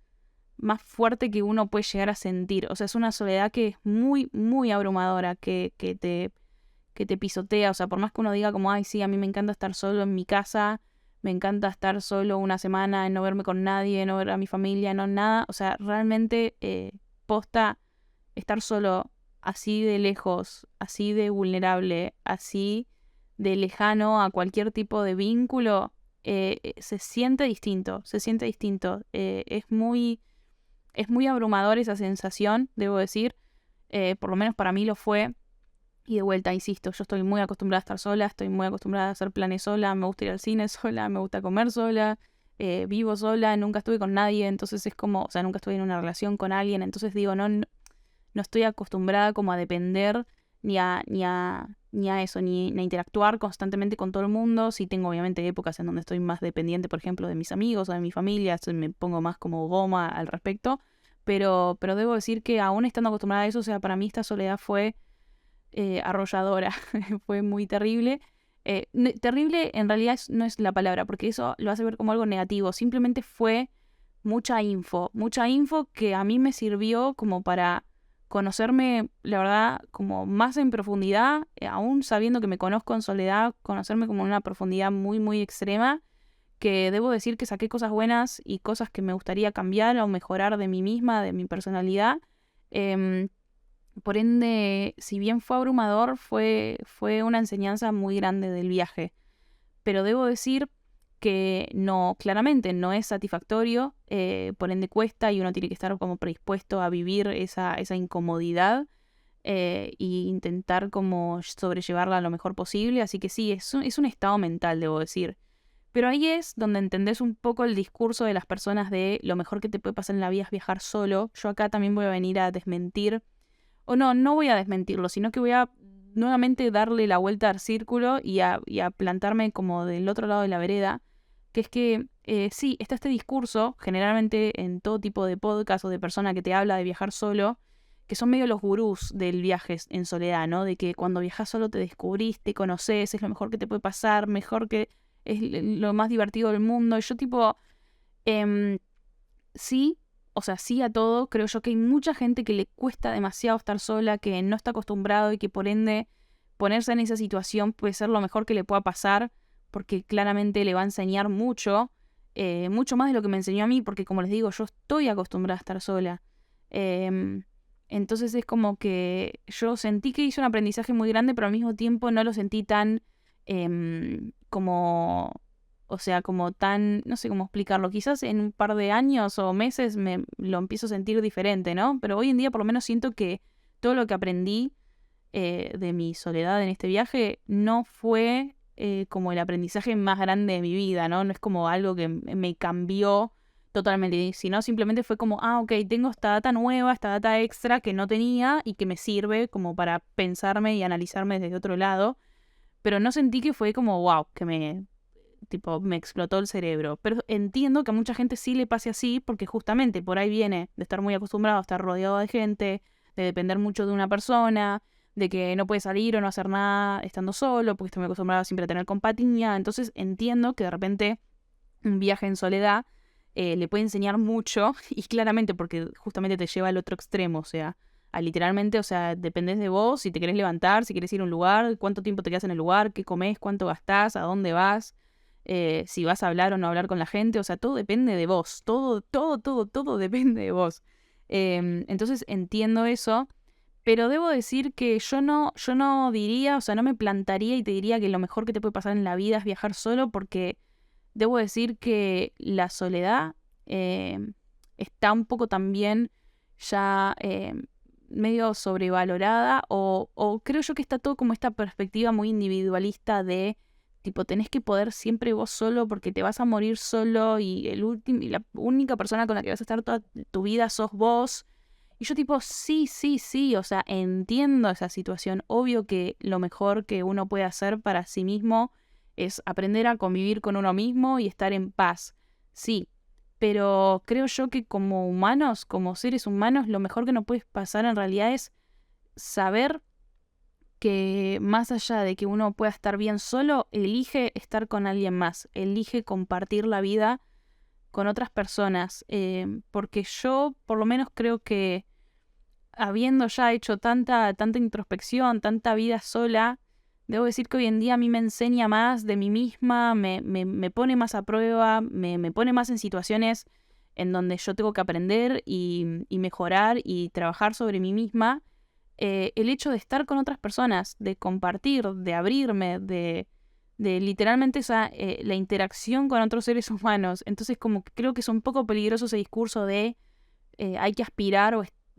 Speaker 1: más fuerte que uno puede llegar a sentir. O sea, es una soledad que es muy, muy abrumadora, que te pisotea. O sea, por más que uno diga como, ay, sí, a mí me encanta estar solo en mi casa, me encanta estar solo una semana, no verme con nadie, no ver a mi familia, no nada. O sea, realmente posta estar solo así de lejos, así de vulnerable, así de lejano a cualquier tipo de vínculo, se siente distinto, se siente distinto. Es muy abrumador esa sensación, debo decir, por lo menos para mí lo fue. Y de vuelta, insisto, yo estoy muy acostumbrada a estar sola, estoy muy acostumbrada a hacer planes sola, me gusta ir al cine sola, me gusta comer sola, vivo sola, nunca estuve con nadie, entonces es como, o sea, nunca estuve en una relación con alguien, entonces digo, no estoy acostumbrada como a depender ni a eso, ni a interactuar constantemente con todo el mundo. Sí tengo obviamente épocas en donde estoy más dependiente, por ejemplo, de mis amigos o de mi familia, me pongo más como goma al respecto, pero debo decir que aún estando acostumbrada a eso, o sea, para mí esta soledad fue arrolladora, fue muy terrible. Terrible en realidad no es la palabra, porque eso lo hace ver como algo negativo, simplemente fue mucha info que a mí me sirvió como para conocerme, la verdad, como más en profundidad, aún sabiendo que me conozco en soledad, conocerme como en una profundidad muy, muy extrema, que debo decir que saqué cosas buenas y cosas que me gustaría cambiar o mejorar de mí misma, de mi personalidad. Em, por ende, si bien fue abrumador, fue una enseñanza muy grande del viaje. Pero debo decir que no, claramente no es satisfactorio, por ende cuesta y uno tiene que estar como predispuesto a vivir esa incomodidad e intentar como sobrellevarla lo mejor posible. Así que sí, es un estado mental, debo decir. Pero ahí es donde entendés un poco el discurso de las personas de lo mejor que te puede pasar en la vida es viajar solo. Yo acá también voy a venir a desmentir, o no voy a desmentirlo, sino que voy a nuevamente darle la vuelta al círculo y a plantarme como del otro lado de la vereda, que es que sí, está este discurso, generalmente en todo tipo de podcast o de persona que te habla de viajar solo, que son medio los gurús del viaje en soledad, ¿no? De que cuando viajas solo te descubrís, te conoces, es lo mejor que te puede pasar, mejor que es lo más divertido del mundo. Y yo tipo, em, sí, o sea, sí a todo. Creo yo que hay mucha gente que le cuesta demasiado estar sola, que no está acostumbrado y que por ende ponerse en esa situación puede ser lo mejor que le pueda pasar, porque claramente le va a enseñar mucho, mucho más de lo que me enseñó a mí, porque como les digo, yo estoy acostumbrada a estar sola. Em, entonces es como que yo sentí que hice un aprendizaje muy grande, pero al mismo tiempo no lo sentí tan como, o sea, como tan, no sé cómo explicarlo, quizás en un par de años o meses me lo empiezo a sentir diferente, ¿no? Pero hoy en día por lo menos siento que todo lo que aprendí de mi soledad en este viaje no fue como el aprendizaje más grande de mi vida, ¿no? No es como algo que me cambió totalmente, sino simplemente fue como, ok, tengo esta data nueva, esta data extra que no tenía y que me sirve como para pensarme y analizarme desde otro lado, pero no sentí que fue como, wow, que me explotó el cerebro. Pero entiendo que a mucha gente sí le pase así, porque justamente por ahí viene de estar muy acostumbrado a estar rodeado de gente, de depender mucho de una persona, de que no puede salir o no hacer nada estando solo, porque estoy muy acostumbrado siempre a tener compañía. Entonces entiendo que de repente un viaje en soledad le puede enseñar mucho, y claramente porque justamente te lleva al otro extremo, o sea, a literalmente, o sea, dependés de vos, si te querés levantar, si querés ir a un lugar, cuánto tiempo te quedas en el lugar, qué comés, cuánto gastás, a dónde vas, si vas a hablar o no hablar con la gente, o sea, todo depende de vos, todo depende de vos. Entonces entiendo eso, pero debo decir que yo no diría, o sea, no me plantaría y te diría que lo mejor que te puede pasar en la vida es viajar solo, porque debo decir que la soledad eh, está un poco también ya medio sobrevalorada, o creo yo que está todo como esta perspectiva muy individualista de tipo tenés que poder siempre vos solo porque te vas a morir solo y y la única persona con la que vas a estar toda tu vida sos vos. Y yo tipo, sí, o sea, entiendo esa situación. Obvio que lo mejor que uno puede hacer para sí mismo es aprender a convivir con uno mismo y estar en paz. Sí, pero creo yo que como humanos, como seres humanos, lo mejor que nos puede pasar en realidad es saber que más allá de que uno pueda estar bien solo, elige estar con alguien más, elige compartir la vida con otras personas, porque yo por lo menos creo que habiendo ya hecho tanta introspección, tanta vida sola, debo decir que hoy en día a mí me enseña más de mí misma, me pone más a prueba, me pone más en situaciones en donde yo tengo que aprender y mejorar y trabajar sobre mí misma. El hecho de estar con otras personas, de compartir, de abrirme, de literalmente la interacción con otros seres humanos. Entonces como que creo que es un poco peligroso ese discurso de hay que aspirar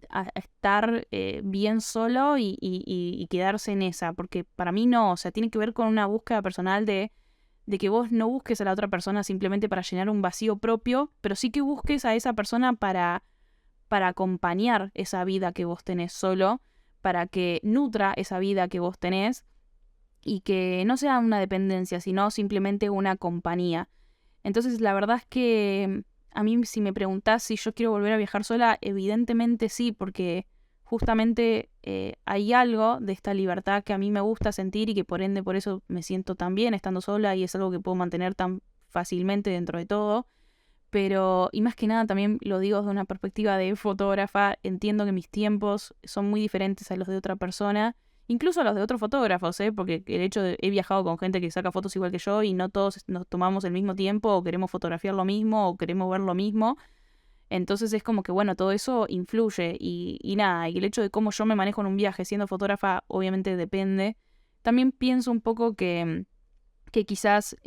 Speaker 1: a estar bien solo y quedarse en esa, porque para mí no, o sea, tiene que ver con una búsqueda personal de que vos no busques a la otra persona simplemente para llenar un vacío propio, pero sí que busques a esa persona para acompañar esa vida que vos tenés solo, para que nutra esa vida que vos tenés y que no sea una dependencia, sino simplemente una compañía. Entonces, la verdad es que a mí, si me preguntás si yo quiero volver a viajar sola, evidentemente sí, porque justamente hay algo de esta libertad que a mí me gusta sentir y que por ende por eso me siento tan bien estando sola y es algo que puedo mantener tan fácilmente dentro de todo. Pero, y más que nada también lo digo desde una perspectiva de fotógrafa, entiendo que mis tiempos son muy diferentes a los de otra persona, incluso a los de otros fotógrafos, porque el hecho de he viajado con gente que saca fotos igual que yo y no todos nos tomamos el mismo tiempo o queremos fotografiar lo mismo o queremos ver lo mismo. Entonces es como que, bueno, todo eso influye y nada, y el hecho de cómo yo me manejo en un viaje siendo fotógrafa obviamente depende. También pienso un poco que quizás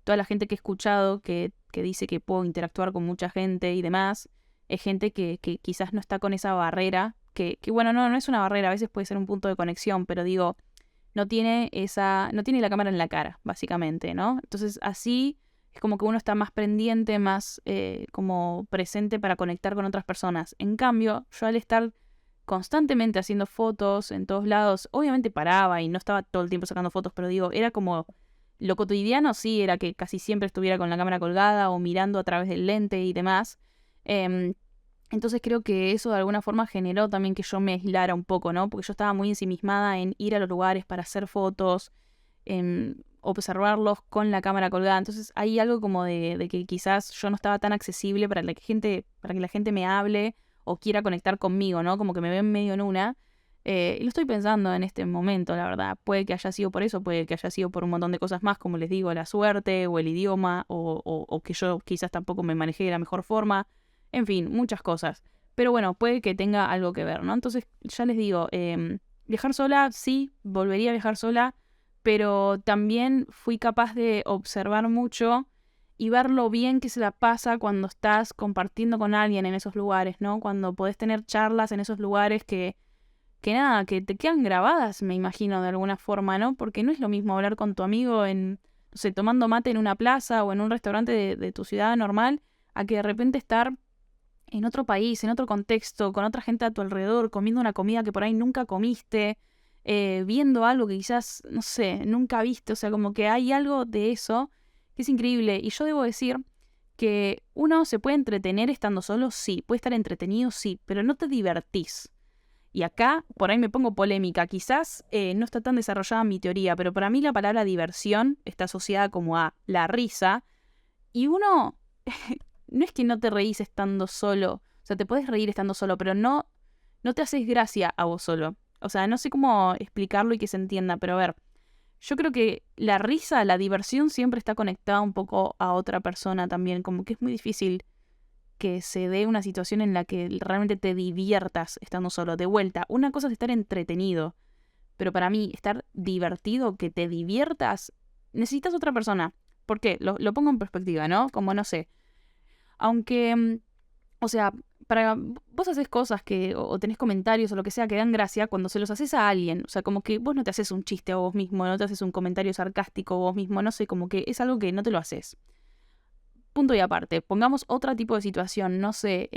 Speaker 1: toda la gente que he escuchado que dice que puedo interactuar con mucha gente y demás, es gente que quizás no está con esa barrera, que bueno, no es una barrera, a veces puede ser un punto de conexión, pero digo, no tiene la cámara en la cara, básicamente, ¿no? Entonces así es como que uno está más pendiente, más como presente para conectar con otras personas. En cambio, yo al estar constantemente haciendo fotos en todos lados, obviamente paraba y no estaba todo el tiempo sacando fotos, pero digo, era como lo cotidiano sí era que casi siempre estuviera con la cámara colgada o mirando a través del lente y demás. Entonces creo que eso de alguna forma generó también que yo me aislara un poco, ¿no? Porque yo estaba muy ensimismada en ir a los lugares para hacer fotos, en observarlos con la cámara colgada. Entonces hay algo como de que quizás yo no estaba tan accesible para que la gente me hable o quiera conectar conmigo, ¿no? Como que me ven medio en una. Y lo estoy pensando en este momento, la verdad. Puede que haya sido por eso, puede que haya sido por un montón de cosas más, como les digo, la suerte o el idioma, o que yo quizás tampoco me manejé de la mejor forma. En fin, muchas cosas. Pero bueno, puede que tenga algo que ver, ¿no? Entonces, ya les digo, viajar sola, sí, volvería a viajar sola, pero también fui capaz de observar mucho y ver lo bien que se la pasa cuando estás compartiendo con alguien en esos lugares, ¿no? Cuando podés tener charlas en esos lugares que nada, que te quedan grabadas, me imagino, de alguna forma, ¿no? Porque no es lo mismo hablar con tu amigo no sé, tomando mate en una plaza o en un restaurante de tu ciudad normal, a que de repente estar en otro país, en otro contexto, con otra gente a tu alrededor, comiendo una comida que por ahí nunca comiste, viendo algo que quizás, no sé, nunca viste. O sea, como que hay algo de eso que es increíble. Y yo debo decir que uno se puede entretener estando solo, sí, puede estar entretenido, sí, pero no te divertís. Y acá, por ahí me pongo polémica, quizás no está tan desarrollada mi teoría, pero para mí la palabra diversión está asociada como a la risa. Y uno, no es que no te reís estando solo, o sea, te puedes reír estando solo, pero no te haces gracia a vos solo. O sea, no sé cómo explicarlo y que se entienda, pero a ver, yo creo que la risa, la diversión siempre está conectada un poco a otra persona también, como que es muy difícil que se dé una situación en la que realmente te diviertas estando solo. De vuelta, una cosa es estar entretenido, pero para mí estar divertido, que te diviertas, necesitas otra persona. ¿Por qué? Lo pongo en perspectiva, ¿no? Como no sé, aunque, o sea, para vos haces cosas o tenés comentarios o lo que sea que dan gracia cuando se los haces a alguien. O sea, como que vos no te haces un chiste a vos mismo, no te haces un comentario sarcástico a vos mismo, no sé, como que es algo que no te lo haces. Punto y aparte, pongamos otro tipo de situación, no sé,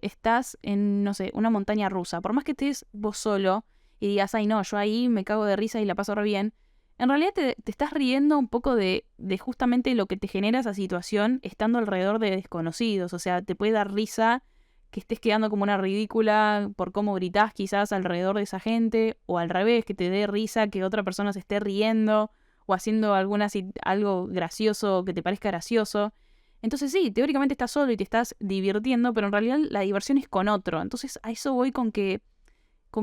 Speaker 1: estás en, no sé, una montaña rusa, por más que estés vos solo y digas, ay no, yo ahí me cago de risa y la paso re bien, en realidad te estás riendo un poco de justamente lo que te genera esa situación estando alrededor de desconocidos, o sea, te puede dar risa que estés quedando como una ridícula por cómo gritás quizás alrededor de esa gente, o al revés, que te dé risa que otra persona se esté riendo o haciendo algo gracioso que te parezca gracioso. Entonces sí, teóricamente estás solo y te estás divirtiendo, pero en realidad la diversión es con otro. Entonces a eso voy con que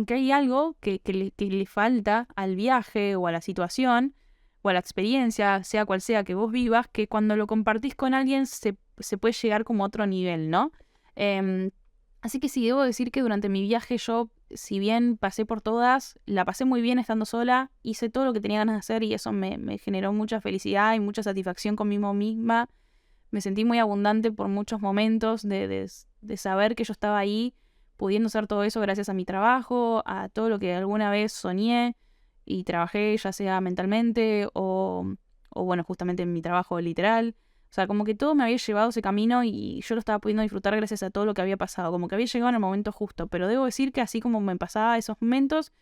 Speaker 1: hay algo que le falta al viaje o a la situación o a la experiencia, sea cual sea que vos vivas, que cuando lo compartís con alguien se puede llegar como a otro nivel, ¿no? Así que sí, debo decir que durante mi viaje yo, si bien pasé por todas, la pasé muy bien estando sola, hice todo lo que tenía ganas de hacer y eso me generó mucha felicidad y mucha satisfacción conmigo misma. Me sentí muy abundante por muchos momentos de saber que yo estaba ahí pudiendo hacer todo eso gracias a mi trabajo, a todo lo que alguna vez soñé y trabajé, ya sea mentalmente o bueno, justamente en mi trabajo literal. O sea, como que todo me había llevado ese camino y yo lo estaba pudiendo disfrutar gracias a todo lo que había pasado. Como que había llegado en el momento justo. Pero debo decir que así como me pasaba esos momentos,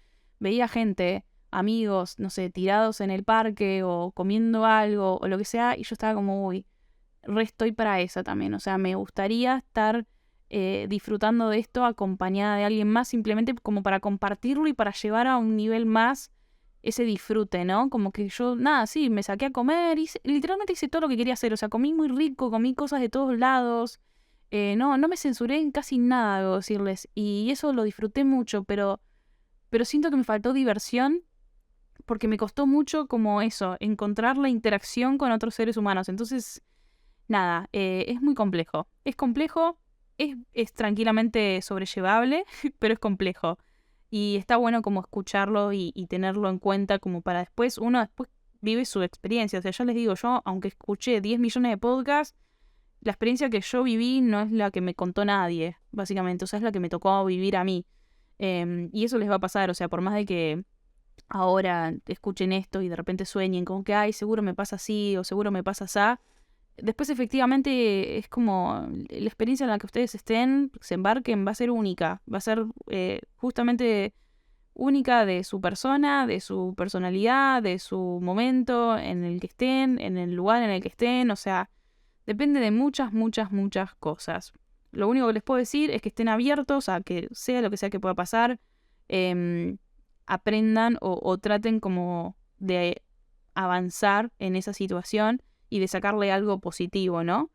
Speaker 1: veía gente, amigos, no sé, tirados en el parque o comiendo algo o lo que sea. Y yo estaba como, uy, re estoy para esa también. O sea, me gustaría estar disfrutando de esto acompañada de alguien más, simplemente como para compartirlo y para llevar a un nivel más ese disfrute, ¿no? Como que yo, nada, sí, me saqué a comer, literalmente hice todo lo que quería hacer, o sea, comí muy rico, comí cosas de todos lados, no me censuré en casi nada, debo decirles, y eso lo disfruté mucho, pero siento que me faltó diversión, porque me costó mucho como eso, encontrar la interacción con otros seres humanos, entonces, nada, es complejo, es tranquilamente sobrellevable, pero es complejo. Y está bueno como escucharlo y tenerlo en cuenta como para después, uno después vive su experiencia. O sea, ya les digo, yo, aunque escuché 10 millones de podcasts, la experiencia que yo viví no es la que me contó nadie, básicamente. O sea, es la que me tocó vivir a mí. Y eso les va a pasar, o sea, por más de que ahora escuchen esto y de repente sueñen con que, ay, seguro me pasa así o seguro me pasa así. Después efectivamente es como la experiencia en la que ustedes estén, se embarquen, va a ser única, va a ser justamente única de su persona, de su personalidad, de su momento en el que estén, en el lugar en el que estén, o sea, depende de muchas, muchas, muchas cosas. Lo único que les puedo decir es que estén abiertos a que sea lo que sea que pueda pasar, aprendan o traten como de avanzar en esa situación y de sacarle algo positivo, ¿no?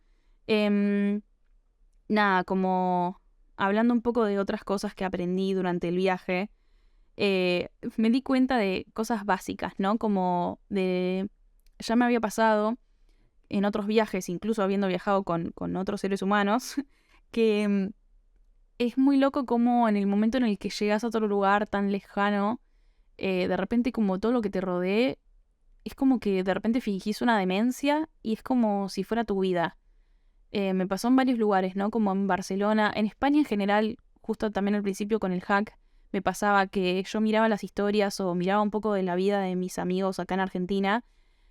Speaker 1: Nada, como hablando un poco de otras cosas que aprendí durante el viaje, me di cuenta de cosas básicas, ¿no? Como de... Ya me había pasado en otros viajes, incluso habiendo viajado con otros seres humanos, que es muy loco como en el momento en el que llegas a otro lugar tan lejano, de repente como todo lo que te rodee es como que de repente fingís una demencia y es como si fuera tu vida. Me pasó en varios lugares, ¿no? Como en Barcelona, en España en general, justo también al principio con el hack, me pasaba que yo miraba las historias o miraba un poco de la vida de mis amigos acá en Argentina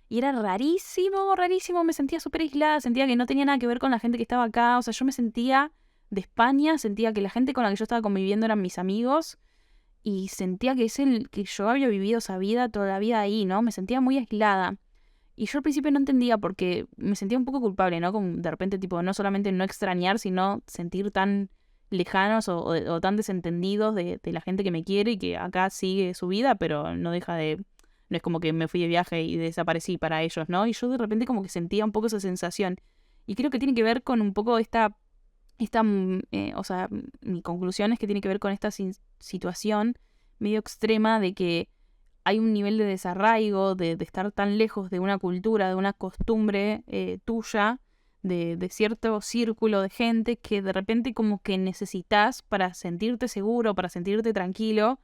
Speaker 1: y era rarísimo, rarísimo, me sentía súper aislada, sentía que no tenía nada que ver con la gente que estaba acá, o sea, yo me sentía de España, sentía que la gente con la que yo estaba conviviendo eran mis amigos y sentía que es el que yo había vivido esa vida toda la vida ahí, ¿no? Me sentía muy aislada. Y yo al principio no entendía porque me sentía un poco culpable, ¿no? Como de repente, tipo, no solamente no extrañar, sino sentir tan lejanos o tan desentendidos de la gente que me quiere y que acá sigue su vida, pero no deja de... No es como que me fui de viaje y desaparecí para ellos, ¿no? Y yo de repente como que sentía un poco esa sensación. Y creo que tiene que ver con un poco o sea, mi conclusión es que tiene que ver con esta situación medio extrema de que hay un nivel de desarraigo, de estar tan lejos de una cultura, de una costumbre tuya, de cierto círculo de gente que de repente como que necesitas para sentirte seguro, para sentirte tranquilo,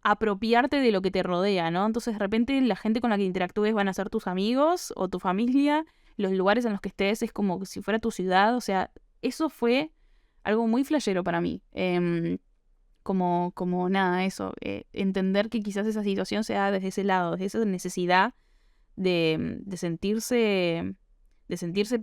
Speaker 1: apropiarte de lo que te rodea, ¿no? Entonces de repente la gente con la que interactúes van a ser tus amigos o tu familia, los lugares en los que estés es como si fuera tu ciudad, o sea, eso fue algo muy flashero para mí. Como nada, eso, entender que quizás esa situación se da desde ese lado, desde esa necesidad de sentirse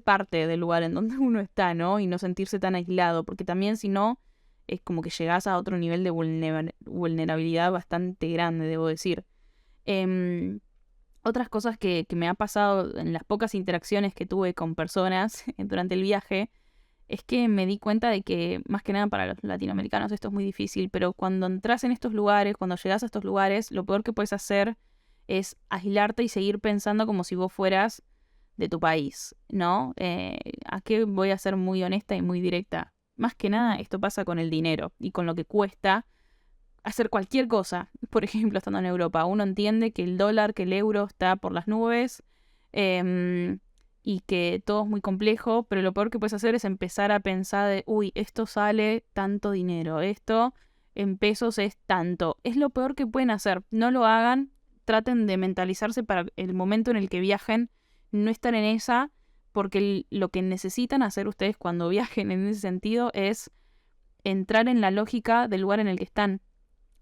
Speaker 1: parte del lugar en donde uno está, ¿no? Y no sentirse tan aislado, porque también si no, es como que llegás a otro nivel de vulnerabilidad bastante grande, debo decir. Otras cosas que me ha pasado en las pocas interacciones que tuve con personas durante el viaje, es que me di cuenta de que, más que nada para los latinoamericanos esto es muy difícil, pero cuando entras en estos lugares, cuando llegas a estos lugares, lo peor que puedes hacer es aislarte y seguir pensando como si vos fueras de tu país, ¿no? Aquí voy a ser muy honesta y muy directa. Más que nada esto pasa con el dinero y con lo que cuesta hacer cualquier cosa. Por ejemplo, estando en Europa, uno entiende que el dólar, que el euro está por las nubes, y que todo es muy complejo, pero lo peor que puedes hacer es empezar a pensar de, uy, esto sale tanto dinero, esto en pesos es tanto. Es lo peor que pueden hacer. No lo hagan, traten de mentalizarse para el momento en el que viajen, no estar en esa, porque lo que necesitan hacer ustedes cuando viajen en ese sentido es entrar en la lógica del lugar en el que están.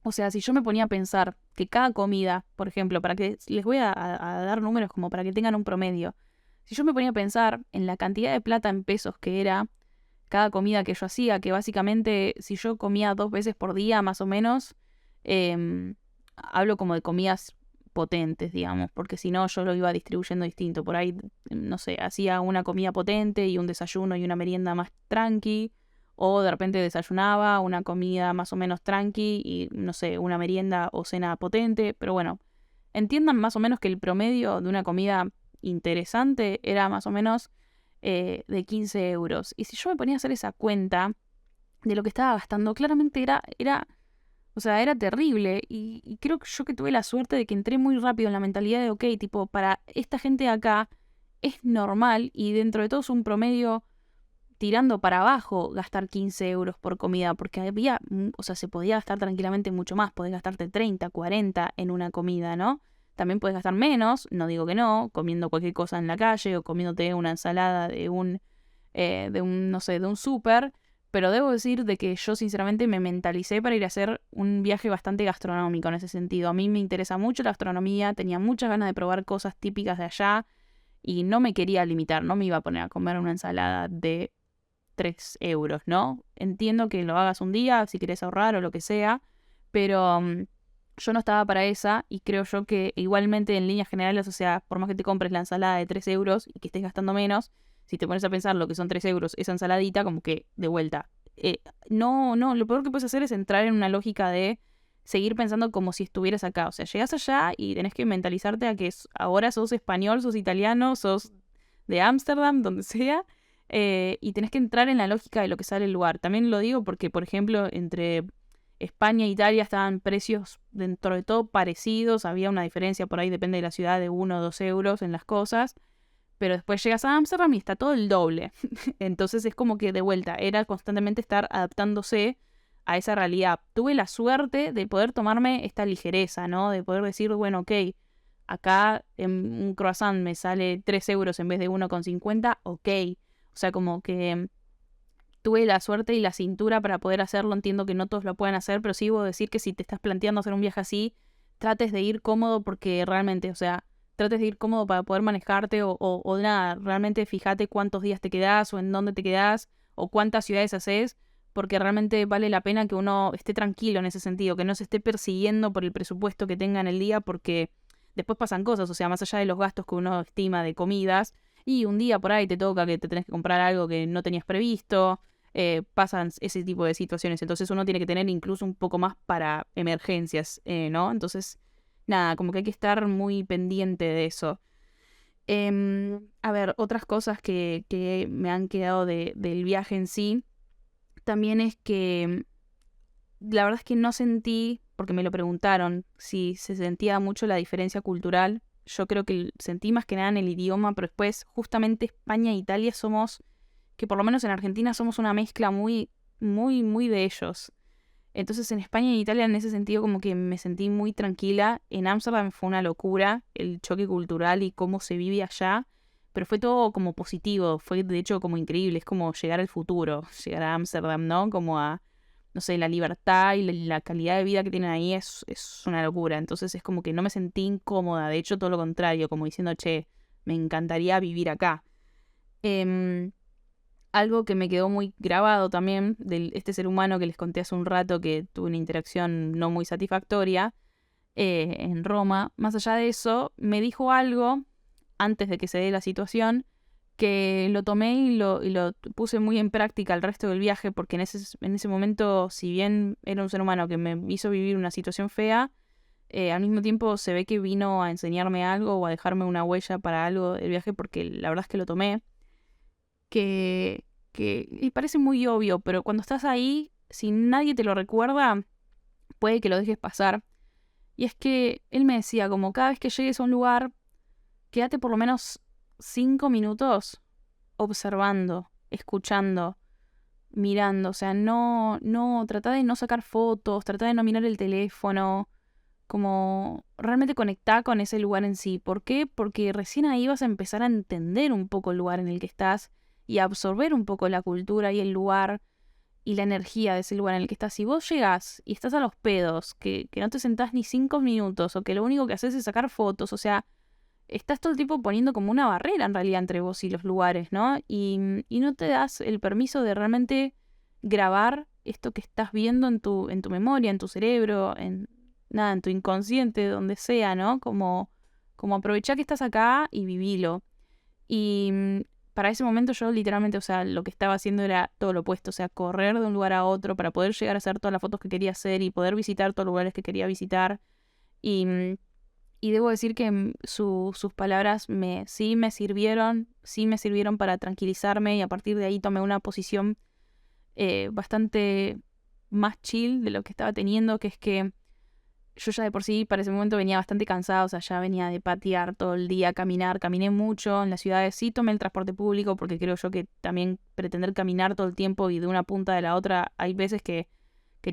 Speaker 1: O sea, si yo me ponía a pensar que cada comida, por ejemplo, para que les voy a dar números como para que tengan un promedio. Si yo me ponía a pensar en la cantidad de plata en pesos que era cada comida que yo hacía, que básicamente si yo comía 2 veces por día más o menos, hablo como de comidas potentes, digamos, porque si no yo lo iba distribuyendo distinto. Por ahí, no sé, hacía una comida potente y un desayuno y una merienda más tranqui, o de repente desayunaba una comida más o menos tranqui y, no sé, una merienda o cena potente. Pero bueno, entiendan más o menos que el promedio de una comida interesante era más o menos de 15 euros. Y si yo me ponía a hacer esa cuenta de lo que estaba gastando, claramente o sea, era terrible. Y creo que yo que tuve la suerte de que entré muy rápido en la mentalidad de, ok, tipo, para esta gente de acá es normal y dentro de todo es un promedio tirando para abajo gastar 15 euros por comida, porque había, o sea, se podía gastar tranquilamente mucho más, podés gastarte 30, 40 en una comida, ¿no? También puedes gastar menos, no digo que no, comiendo cualquier cosa en la calle o comiéndote una ensalada no sé, de un súper, pero debo decir de que yo sinceramente me mentalicé para ir a hacer un viaje bastante gastronómico en ese sentido. A mí me interesa mucho la gastronomía, tenía muchas ganas de probar cosas típicas de allá y no me quería limitar, no me iba a poner a comer una ensalada de 3 euros, ¿no? Entiendo que lo hagas un día, si querés ahorrar o lo que sea, pero yo no estaba para esa y creo yo que igualmente en líneas generales, o sea, por más que te compres la ensalada de 3 euros y que estés gastando menos, si te pones a pensar lo que son 3 euros, esa ensaladita, como que de vuelta. No, lo peor que puedes hacer es entrar en una lógica de seguir pensando como si estuvieras acá. O sea, llegás allá y tenés que mentalizarte a que ahora sos español, sos italiano, sos de Ámsterdam, donde sea, y tenés que entrar en la lógica de lo que sale el lugar. También lo digo porque, por ejemplo, entre España e Italia estaban precios dentro de todo parecidos, había una diferencia por ahí, depende de la ciudad, de 1 o 2 euros en las cosas, pero después llegas a Ámsterdam y está todo el doble. Entonces es como que de vuelta, era constantemente estar adaptándose a esa realidad. Tuve la suerte de poder tomarme esta ligereza, ¿no? De poder decir, bueno, ok, acá un croissant me sale 3 euros en vez de 1,50, ok. O sea, como que tuve la suerte y la cintura para poder hacerlo. Entiendo que no todos lo pueden hacer, pero sí debo decir que si te estás planteando hacer un viaje así, trates de ir cómodo porque realmente, o sea, trates de ir cómodo para poder manejarte o nada, realmente fíjate cuántos días te quedás o en dónde te quedás o cuántas ciudades haces, porque realmente vale la pena que uno esté tranquilo en ese sentido, que no se esté persiguiendo por el presupuesto que tenga en el día, porque después pasan cosas, o sea, más allá de los gastos que uno estima de comidas, y un día por ahí te toca que te tenés que comprar algo que no tenías previsto, pasan ese tipo de situaciones. Entonces uno tiene que tener incluso un poco más para emergencias, ¿no? Entonces, nada, como que hay que estar muy pendiente de eso. A ver, otras cosas que me han quedado del viaje en sí, también es que la verdad es que no sentí, porque me lo preguntaron, si se sentía mucho la diferencia cultural. Yo creo que sentí más que nada en el idioma, pero después justamente España e Italia somos, que por lo menos en Argentina somos una mezcla muy, muy, muy de ellos. Entonces en España y Italia en ese sentido como que me sentí muy tranquila. En Ámsterdam fue una locura el choque cultural y cómo se vive allá, pero fue todo como positivo, fue de hecho como increíble, es como llegar al futuro, llegar a Ámsterdam, ¿no? Como a, no sé, la libertad y la calidad de vida que tienen ahí es una locura. Entonces es como que no me sentí incómoda, de hecho todo lo contrario, como diciendo, che, me encantaría vivir acá. Algo que me quedó muy grabado también de este ser humano que les conté hace un rato que tuve una interacción no muy satisfactoria en Roma. Más allá de eso, me dijo algo antes de que se dé la situación que lo tomé y lo puse muy en práctica el resto del viaje porque en ese momento, si bien era un ser humano que me hizo vivir una situación fea, al mismo tiempo se ve que vino a enseñarme algo o a dejarme una huella para algo del viaje porque la verdad es que lo tomé. Y parece muy obvio, pero cuando estás ahí, si nadie te lo recuerda, puede que lo dejes pasar. Y es que él me decía, como cada vez que llegues a un lugar, quédate por lo menos 5 minutos observando, escuchando, mirando. O sea, trata de no sacar fotos, trata de no mirar el teléfono, como realmente conectar con ese lugar en sí. ¿Por qué? Porque recién ahí vas a empezar a entender un poco el lugar en el que estás y a absorber un poco la cultura y el lugar. y la energía de ese lugar en el que estás. Si vos llegás y estás a los pedos, que no te sentás ni 5 minutos, o que lo único que haces es sacar fotos, o sea, estás todo el tiempo poniendo como una barrera en realidad entre vos y los lugares, ¿no? Y no te das el permiso de realmente grabar esto que estás viendo en tu memoria, en tu cerebro, en tu inconsciente, donde sea, ¿no? Como aprovechar que estás acá y vivilo. Y para ese momento yo literalmente, o sea, lo que estaba haciendo era todo lo opuesto, o sea, correr de un lugar a otro para poder llegar a hacer todas las fotos que quería hacer y poder visitar todos los lugares que quería visitar. Y debo decir que sus palabras sí me sirvieron para tranquilizarme, y a partir de ahí tomé una posición bastante más chill de lo que estaba teniendo, que es que yo ya de por sí para ese momento venía bastante cansada, o sea, ya venía de patear todo el día, caminé mucho en las ciudades, sí tomé el transporte público porque creo yo que también pretender caminar todo el tiempo y de una punta de la otra, hay veces que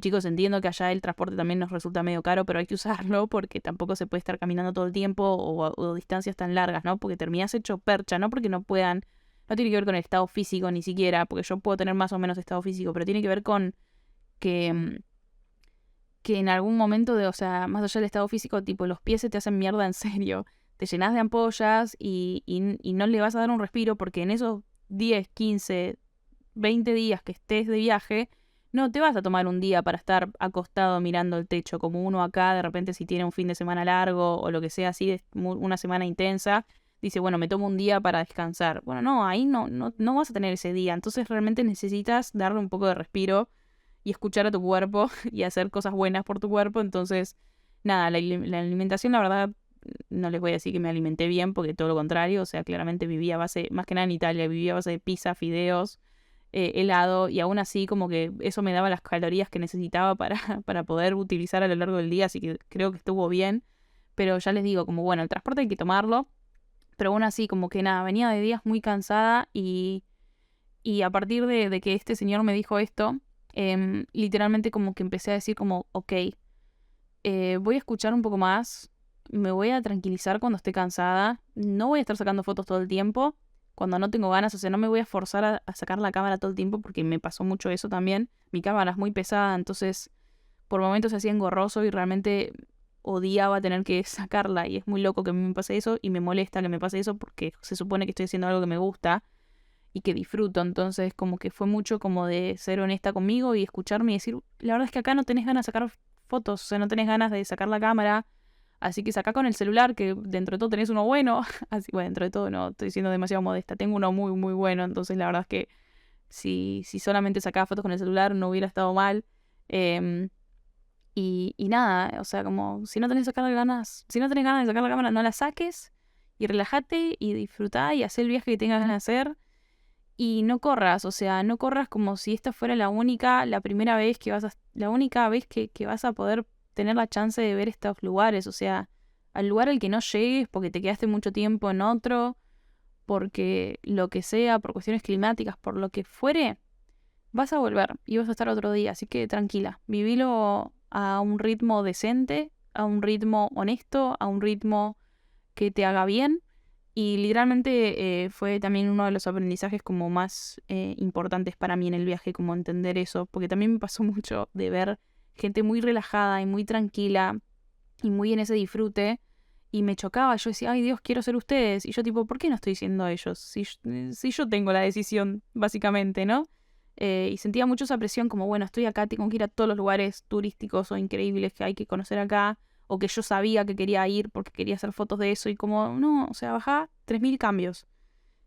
Speaker 1: chicos, entiendo que allá el transporte también nos resulta medio caro, pero hay que usarlo porque tampoco se puede estar caminando todo el tiempo o distancias tan largas, ¿no? Porque terminás hecho percha, no porque no puedan, no tiene que ver con el estado físico ni siquiera, porque yo puedo tener más o menos estado físico, pero tiene que ver con que en algún momento o sea, más allá del estado físico, tipo, los pies se te hacen mierda en serio. Te llenas de ampollas y no le vas a dar un respiro porque en esos 10, 15, 20 días que estés de viaje, no te vas a tomar un día para estar acostado mirando el techo, como uno acá, de repente si tiene un fin de semana largo o lo que sea así, una semana intensa, dice, bueno, me tomo un día para descansar. Bueno, no, ahí no vas a tener ese día. Entonces realmente necesitas darle un poco de respiro y escuchar a tu cuerpo y hacer cosas buenas por tu cuerpo. Entonces, nada, la alimentación, la verdad, no les voy a decir que me alimenté bien, porque todo lo contrario, o sea, claramente vivía a base, más que nada en Italia, vivía a base de pizza, fideos, helado, y aún así como que eso me daba las calorías que necesitaba para poder utilizar a lo largo del día, así que creo que estuvo bien. Pero ya les digo, como bueno, el transporte hay que tomarlo, pero aún así como que nada, venía de días muy cansada y a partir de que este señor me dijo esto, literalmente como que empecé a decir como, ok, voy a escuchar un poco más, me voy a tranquilizar cuando esté cansada, no voy a estar sacando fotos todo el tiempo, cuando no tengo ganas, o sea, no me voy a forzar a sacar la cámara todo el tiempo porque me pasó mucho eso también. Mi cámara es muy pesada, entonces por momentos se hacía engorroso y realmente odiaba tener que sacarla, y es muy loco que me pase eso y me molesta que me pase eso porque se supone que estoy haciendo algo que me gusta y que disfruto. Entonces como que fue mucho como de ser honesta conmigo y escucharme y decir, la verdad es que acá no tenés ganas de sacar fotos, o sea, no tenés ganas de sacar la cámara, así que sacá con el celular, que dentro de todo tenés uno bueno. Así, bueno, dentro de todo no, estoy siendo demasiado modesta, tengo uno muy, muy bueno, entonces la verdad es que si solamente sacaba fotos con el celular no hubiera estado mal. Y nada, o sea, como si no tenés ganas de sacar la cámara, no la saques y relájate y disfrutá y haz el viaje que tengas ganas de hacer. Y no corras, o sea, no corras como si esta fuera la primera vez que la única vez que vas a poder tener la chance de ver estos lugares. O sea, al lugar al que no llegues porque te quedaste mucho tiempo en otro, porque lo que sea, por cuestiones climáticas, por lo que fuere, vas a volver y vas a estar otro día. Así que tranquila, vivilo a un ritmo decente, a un ritmo honesto, a un ritmo que te haga bien. Y literalmente fue también uno de los aprendizajes como más importantes para mí en el viaje, como entender eso, porque también me pasó mucho de ver gente muy relajada y muy tranquila y muy en ese disfrute, y me chocaba. Yo decía, ay Dios, quiero ser ustedes. Y yo tipo, ¿por qué no estoy siendo ellos? Si yo tengo la decisión, básicamente, ¿no? Y sentía mucho esa presión como, bueno, estoy acá, tengo que ir a todos los lugares turísticos o increíbles que hay que conocer acá, o que yo sabía que quería ir porque quería hacer fotos de eso, y como, no, o sea, bajá 3000 cambios.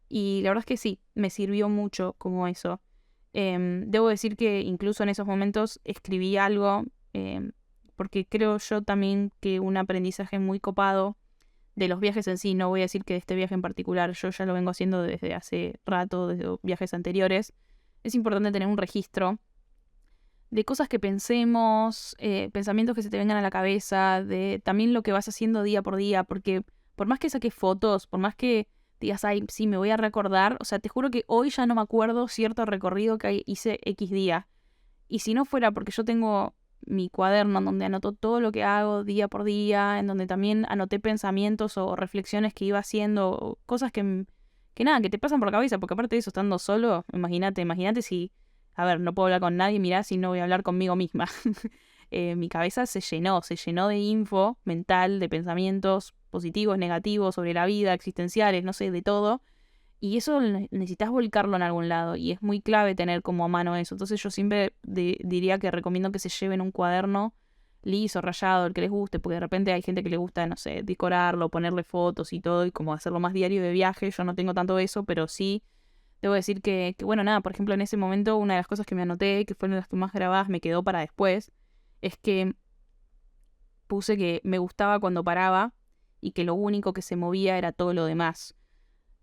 Speaker 1: Y la verdad es que sí, me sirvió mucho como eso. Debo decir que incluso en esos momentos escribí algo, porque creo yo también que un aprendizaje muy copado de los viajes en sí, no voy a decir que de este viaje en particular, yo ya lo vengo haciendo desde hace rato, desde viajes anteriores, es importante tener un registro de cosas que pensemos, pensamientos que se te vengan a la cabeza, de también lo que vas haciendo día por día, porque por más que saques fotos, por más que digas, ay, sí, me voy a recordar, o sea, te juro que hoy ya no me acuerdo cierto recorrido que hice X día. Y si no fuera porque yo tengo mi cuaderno en donde anoto todo lo que hago día por día, en donde también anoté pensamientos o reflexiones que iba haciendo, o cosas que nada, que te pasan por la cabeza, porque aparte de eso, estando solo, imagínate si a ver, no puedo hablar con nadie, mirá, si no voy a hablar conmigo misma. Mi cabeza se llenó de info mental, de pensamientos positivos, negativos, sobre la vida, existenciales, no sé, de todo. Y eso necesitas volcarlo en algún lado y es muy clave tener como a mano eso. Entonces yo siempre diría que recomiendo que se lleven un cuaderno liso, rayado, el que les guste, porque de repente hay gente que le gusta, no sé, decorarlo, ponerle fotos y todo y como hacerlo más diario de viaje. Yo no tengo tanto eso, pero sí debo decir que bueno, nada, por ejemplo, en ese momento una de las cosas que me anoté, que fueron las que más grabadas me quedó para después, es que puse que me gustaba cuando paraba y que lo único que se movía era todo lo demás.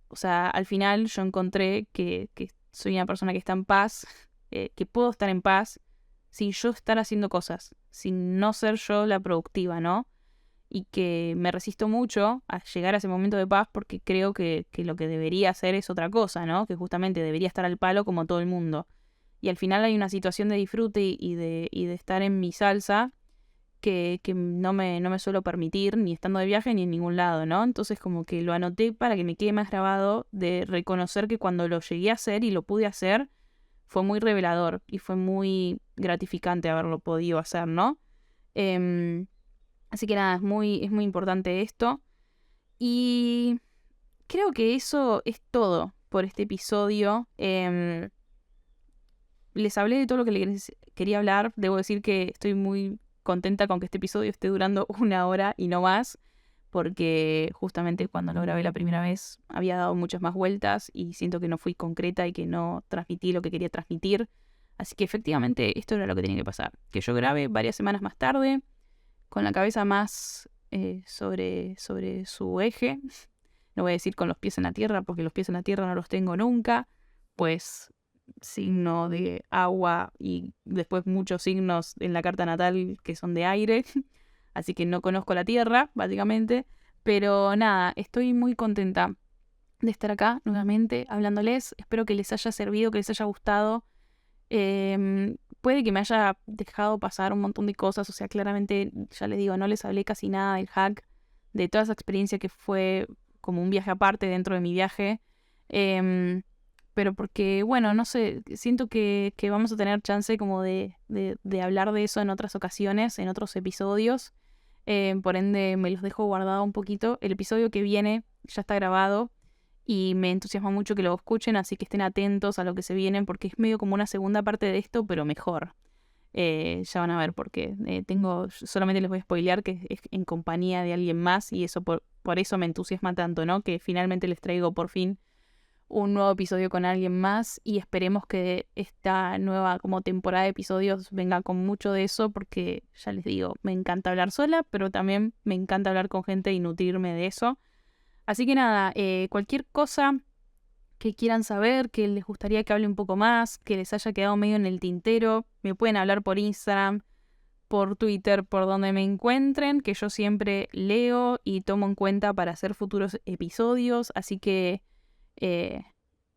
Speaker 1: O sea, al final yo encontré que soy una persona que está en paz, que puedo estar en paz sin yo estar haciendo cosas, sin no ser yo la productiva, ¿no? Y que me resisto mucho a llegar a ese momento de paz porque creo que lo que debería hacer es otra cosa, ¿no? Que justamente debería estar al palo como todo el mundo. Y al final hay una situación de disfrute y de estar en mi salsa que no me suelo permitir ni estando de viaje ni en ningún lado, ¿no? Entonces como que lo anoté para que me quede más grabado de reconocer que cuando lo llegué a hacer y lo pude hacer fue muy revelador y fue muy gratificante haberlo podido hacer, ¿no? Así que nada, es muy importante esto. Y creo que eso es todo por este episodio. Les hablé de todo lo que les quería hablar. Debo decir que estoy muy contenta con que este episodio esté durando 1 hora y no más, porque justamente cuando lo grabé la primera vez había dado muchas más vueltas y siento que no fui concreta y que no transmití lo que quería transmitir. Así que efectivamente esto era lo que tenía que pasar. Que yo grabe varias semanas más tarde, con la cabeza más sobre su eje. No voy a decir con los pies en la tierra, porque los pies en la tierra no los tengo nunca, pues signo de agua y después muchos signos en la carta natal que son de aire, así que no conozco la tierra, básicamente, pero nada, estoy muy contenta de estar acá nuevamente hablándoles, espero que les haya servido, que les haya gustado. Puede que me haya dejado pasar un montón de cosas, o sea, claramente, ya les digo, no les hablé casi nada del hack, de toda esa experiencia que fue como un viaje aparte dentro de mi viaje. Pero porque, bueno, no sé, siento que vamos a tener chance como de hablar de eso en otras ocasiones, en otros episodios. Por ende, me los dejo guardado un poquito. El episodio que viene ya está grabado y me entusiasma mucho que lo escuchen, así que estén atentos a lo que se viene porque es medio como una segunda parte de esto, pero mejor. Ya van a ver porque solamente les voy a spoilear que es en compañía de alguien más y eso por eso me entusiasma tanto, ¿no? Que finalmente les traigo por fin un nuevo episodio con alguien más y esperemos que esta nueva como temporada de episodios venga con mucho de eso porque ya les digo, me encanta hablar sola, pero también me encanta hablar con gente y nutrirme de eso. Así que nada, cualquier cosa que quieran saber, que les gustaría que hable un poco más, que les haya quedado medio en el tintero, me pueden hablar por Instagram, por Twitter, por donde me encuentren, que yo siempre leo y tomo en cuenta para hacer futuros episodios, así que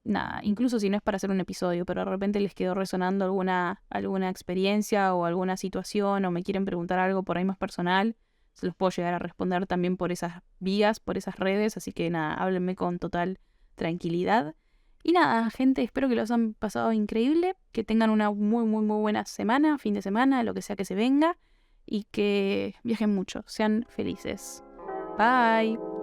Speaker 1: nada, incluso si no es para hacer un episodio, pero de repente les quedó resonando alguna experiencia o alguna situación o me quieren preguntar algo por ahí más personal, se los puedo llegar a responder también por esas vías, por esas redes, así que nada, háblenme con total tranquilidad. Y nada, gente, espero que los han pasado increíble, que tengan una muy, muy, muy buena semana, fin de semana, lo que sea que se venga, y que viajen mucho, sean felices. Bye.